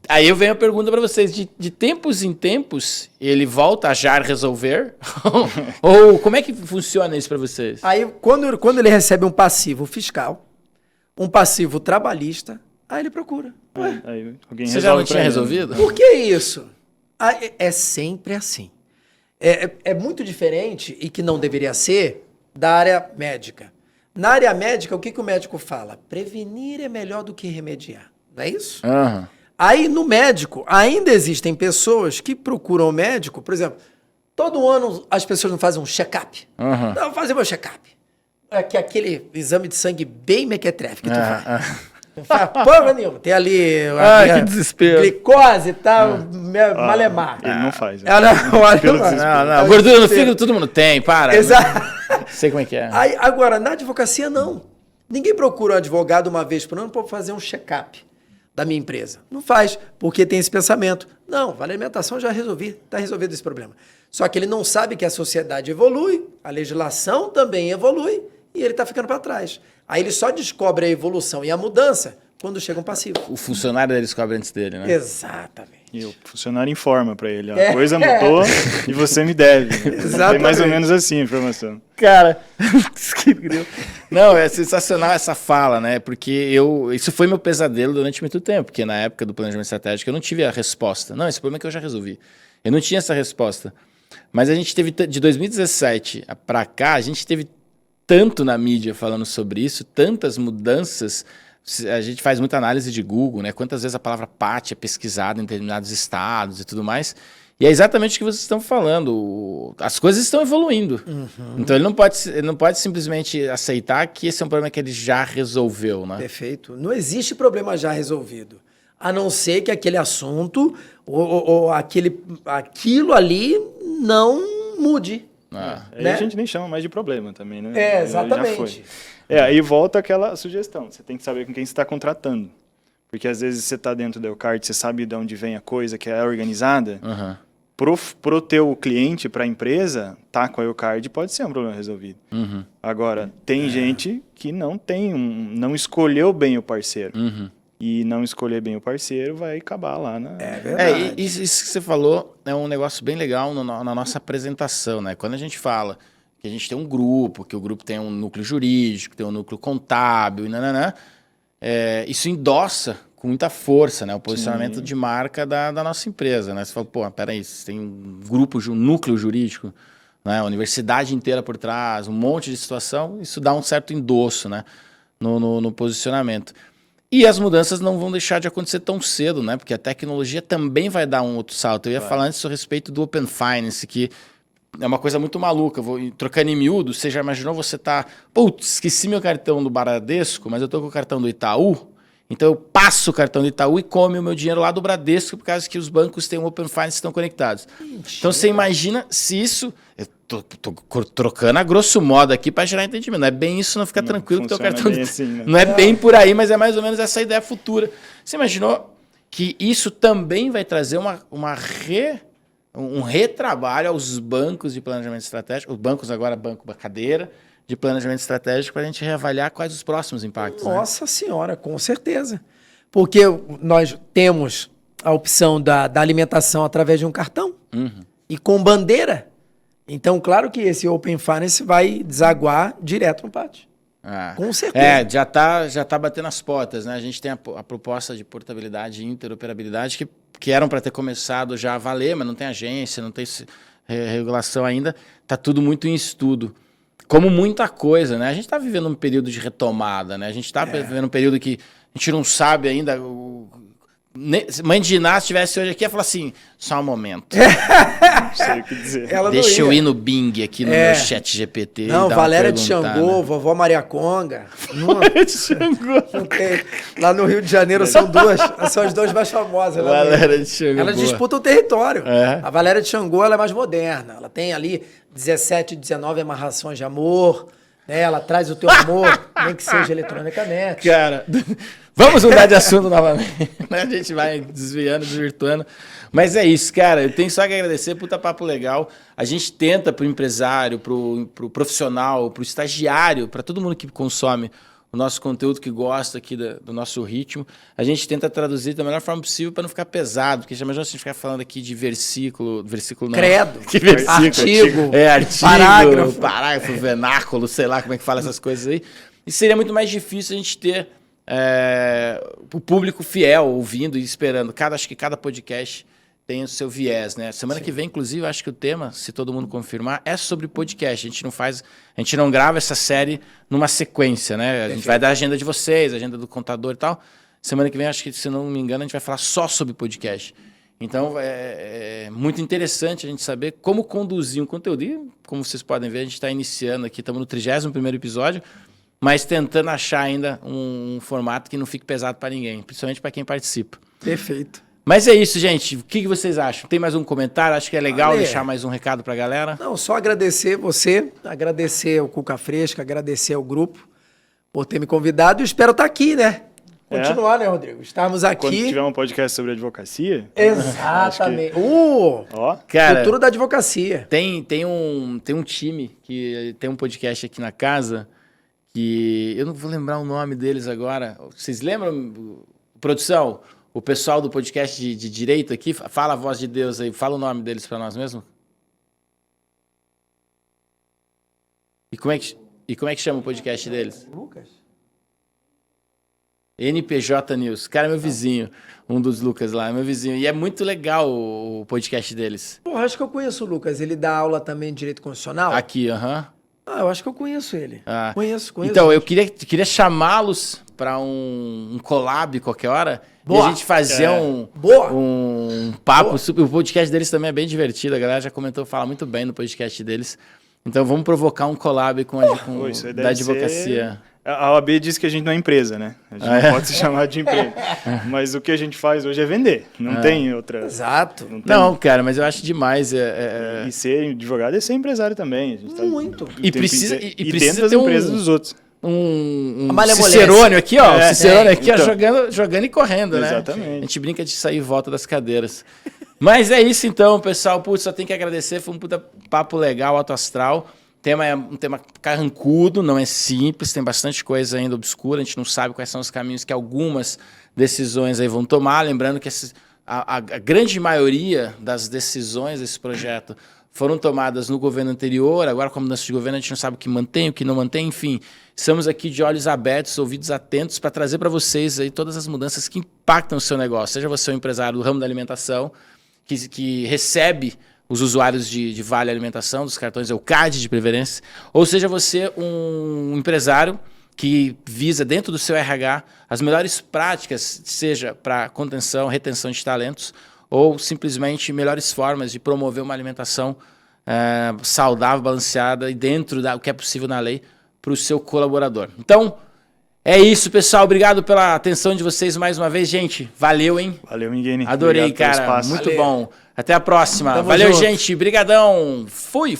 Aí eu venho a pergunta para vocês, de tempos em tempos, ele volta a já resolver? Ou como é que funciona isso para vocês? Aí, quando ele recebe um passivo fiscal, um passivo trabalhista, aí ele procura. Aí alguém Você já não tinha resolvido? Por que isso? É sempre assim. É muito diferente, e que não deveria ser, da área médica. Na área médica, o que o médico fala? Prevenir é melhor do que remediar. Não é isso? Uhum. Aí, no médico, ainda existem pessoas que procuram o médico, por exemplo, todo ano as pessoas não fazem um check-up. Uhum. Não, vou fazer meu check-up. Aquele exame de sangue bem mequetrefe que tu faz. Não faz porra nenhuma. Tem ali que desespero. Glicose e tal, malemar. Ele não faz. Né? Não. Gordura no fígado todo mundo tem, para. Exato. Sei como é que é. Aí, agora, na advocacia, não. Ninguém procura um advogado uma vez por ano para fazer um check-up da minha empresa. Não faz, porque tem esse pensamento. Não, Vale Alimentação já resolvi, está resolvido esse problema. Só que ele não sabe que a sociedade evolui, a legislação também evolui e ele está ficando para trás. Aí ele só descobre a evolução e a mudança quando chega um passivo. O funcionário dele descobre antes dele, né? Exatamente. E o funcionário informa para ele, a coisa mudou e você me deve. Exatamente. É mais ou menos assim a informação. Cara, não, é sensacional essa fala, né? Porque isso foi meu pesadelo durante muito tempo, porque na época do planejamento estratégico eu não tive a resposta. Não, esse problema é que eu já resolvi. Eu não tinha essa resposta. Mas a gente teve, de 2017 para cá, a gente teve tanto na mídia falando sobre isso, tantas mudanças. A gente faz muita análise de Google, né? Quantas vezes a palavra PAT é pesquisada em determinados estados e tudo mais. E é exatamente o que vocês estão falando. As coisas estão evoluindo. Uhum. Então ele não pode simplesmente aceitar que esse é um problema que ele já resolveu, né? Perfeito. Não existe problema já resolvido. A não ser que aquele assunto ou aquilo ali não mude. Aí a gente nem chama mais de problema também, né? Exatamente. Aí volta aquela sugestão. Você tem que saber com quem você está contratando. Porque às vezes você está dentro do Elcart, você sabe de onde vem a coisa, que é organizada. Uhum. Pro teu cliente, para a empresa, tá com a Elcart pode ser um problema resolvido. Uhum. Agora, tem gente que não não escolheu bem o parceiro. Uhum. E não escolher bem o parceiro vai acabar lá na... É verdade. Isso que você falou é um negócio bem legal na nossa apresentação, né? Quando a gente fala que a gente tem um grupo, que o grupo tem um núcleo jurídico, tem um núcleo contábil, isso endossa com muita força, né? O posicionamento de marca da nossa empresa, né? Você fala, pô, peraí, você tem um grupo, um núcleo jurídico, né? A universidade inteira por trás, um monte de situação, isso dá um certo endosso, né? No posicionamento. E as mudanças não vão deixar de acontecer tão cedo, né? Porque a tecnologia também vai dar um outro salto. Eu ia falar antes a respeito do Open Finance, que é uma coisa muito maluca. Vou trocando em miúdo, você já imaginou você tá... Putz, esqueci meu cartão do Bradesco, mas eu tô com o cartão do Itaú. Então eu passo o cartão do Itaú e come o meu dinheiro lá do Bradesco, por causa que os bancos têm um Open Finance e estão conectados. Mentira. Então você imagina se isso... Eu tô trocando a grosso modo aqui para gerar entendimento. Não é bem isso, não fica tranquilo que teu cartão... Assim, né? Não é bem por aí, mas é mais ou menos essa ideia futura. Você imaginou que isso também vai trazer um retrabalho aos bancos de planejamento estratégico, os bancos agora, banco cadeira, de planejamento estratégico, para a gente reavaliar quais os próximos impactos. Nossa Senhora, com certeza. Porque nós temos a opção da alimentação através de um cartão e com bandeira. Então, claro que esse Open Finance vai desaguar direto no pátio. Com certeza. Já tá batendo as portas, né? A gente tem a proposta de portabilidade e interoperabilidade que eram para ter começado já a valer, mas não tem agência, não tem regulação ainda. Tá tudo muito em estudo. Como muita coisa, né? A gente está vivendo um período de retomada, né? A gente está vivendo um período que a gente não sabe ainda. Mãe de ginásio estivesse hoje aqui, ia falar assim: só um momento. Não sei o que dizer. Deixa eu ir no Bing aqui no meu chat GPT. Não, Valéria de Xangô, vovó Maria Conga. Valéria de Xangô. Lá no Rio de Janeiro são as duas mais famosas. Valéria de Xangô. Elas disputam o território. A Valéria de Xangô ela é mais moderna. Ela tem ali 17, 19 amarrações de amor. Né? Ela traz o teu amor, nem que seja eletronicamente. Cara, vamos mudar de assunto novamente. A gente vai desviando, desvirtuando. Mas é isso, cara. Eu tenho só que agradecer, puta papo legal. A gente tenta pro empresário, pro profissional, pro estagiário, para todo mundo que consome o nosso conteúdo, que gosta aqui do nosso ritmo, a gente tenta traduzir da melhor forma possível para não ficar pesado, porque já imaginou se a gente ficar falando aqui de versículo não. Credo. Que versículo? Artigo. Parágrafo, vernáculo, sei lá como é que fala essas coisas aí. E seria muito mais difícil a gente ter o público fiel ouvindo e esperando. Acho que cada podcast tem o seu viés, né? Semana que vem, inclusive, acho que o tema, se todo mundo confirmar, é sobre podcast. A gente não grava essa série numa sequência, né? A gente vai dar a agenda de vocês, a agenda do contador e tal. Semana que vem, acho que, se não me engano, a gente vai falar só sobre podcast. Então, é muito interessante a gente saber como conduzir um conteúdo. E, como vocês podem ver, a gente está iniciando aqui, estamos no 31º episódio, mas tentando achar ainda um formato que não fique pesado para ninguém, principalmente para quem participa. Perfeito. Mas é isso, gente. O que vocês acham? Tem mais um comentário? Acho que é legal deixar mais um recado pra galera. Não, só agradecer você, agradecer o Cuca Fresca, agradecer ao grupo por ter me convidado e espero estar aqui, né? Continuar, né, Rodrigo? Estarmos aqui. Quando tiver um podcast sobre advocacia. Exatamente. Cara, futuro da advocacia. Tem um time que tem um podcast aqui na casa que eu não vou lembrar o nome deles agora. Vocês lembram, produção? O pessoal do podcast de direito aqui, fala a voz de Deus aí, fala o nome deles para nós mesmo. E como é que chama o podcast deles? Lucas. NPJ News. Cara, é meu vizinho. Um dos Lucas lá, é meu vizinho. E é muito legal o podcast deles. Porra, acho que eu conheço o Lucas. Ele dá aula também de direito constitucional? Aqui, eu acho que eu conheço ele. Conheço. Então, eu queria chamá-los para um collab qualquer hora. E a gente fazer um papo. O podcast deles também é bem divertido. A galera já comentou, fala muito bem no podcast deles. Então vamos provocar um collab com da advocacia. A OAB diz que a gente não é empresa, né? A gente não pode se chamar de empresa. Mas o que a gente faz hoje é vender. Não tem outra... Exato. Não, cara, mas eu acho demais. E ser advogado é ser empresário também. A gente muito. E precisa dentro das empresas dos outros. Um Cicerone aqui, ó. Cicerone aqui, ó, jogando e correndo, né? Exatamente. A gente brinca de sair e volta das cadeiras. Mas é isso então, pessoal. Putz, só tem que agradecer. Foi um puta papo legal, alto astral. É um tema carrancudo, não é simples, tem bastante coisa ainda obscura. A gente não sabe quais são os caminhos que algumas decisões aí vão tomar. Lembrando que a grande maioria das decisões desse projeto foram tomadas no governo anterior. Agora, com a mudança de governo, a gente não sabe o que mantém, o que não mantém. Enfim, estamos aqui de olhos abertos, ouvidos atentos, para trazer para vocês aí todas as mudanças que impactam o seu negócio. Seja você um empresário do ramo da alimentação, que recebe os usuários de Vale Alimentação, dos cartões Eucad de preferência, ou seja você um empresário que visa dentro do seu RH as melhores práticas, seja para contenção, retenção de talentos ou simplesmente melhores formas de promover uma alimentação saudável, balanceada e dentro do que é possível na lei para o seu colaborador. Então, é isso, pessoal. Obrigado pela atenção de vocês mais uma vez, gente. Valeu, hein? Valeu, Miguel. Adorei, cara. Muito Valeu. bom. Até a próxima. Tamo Valeu, junto. gente. Brigadão. Fui.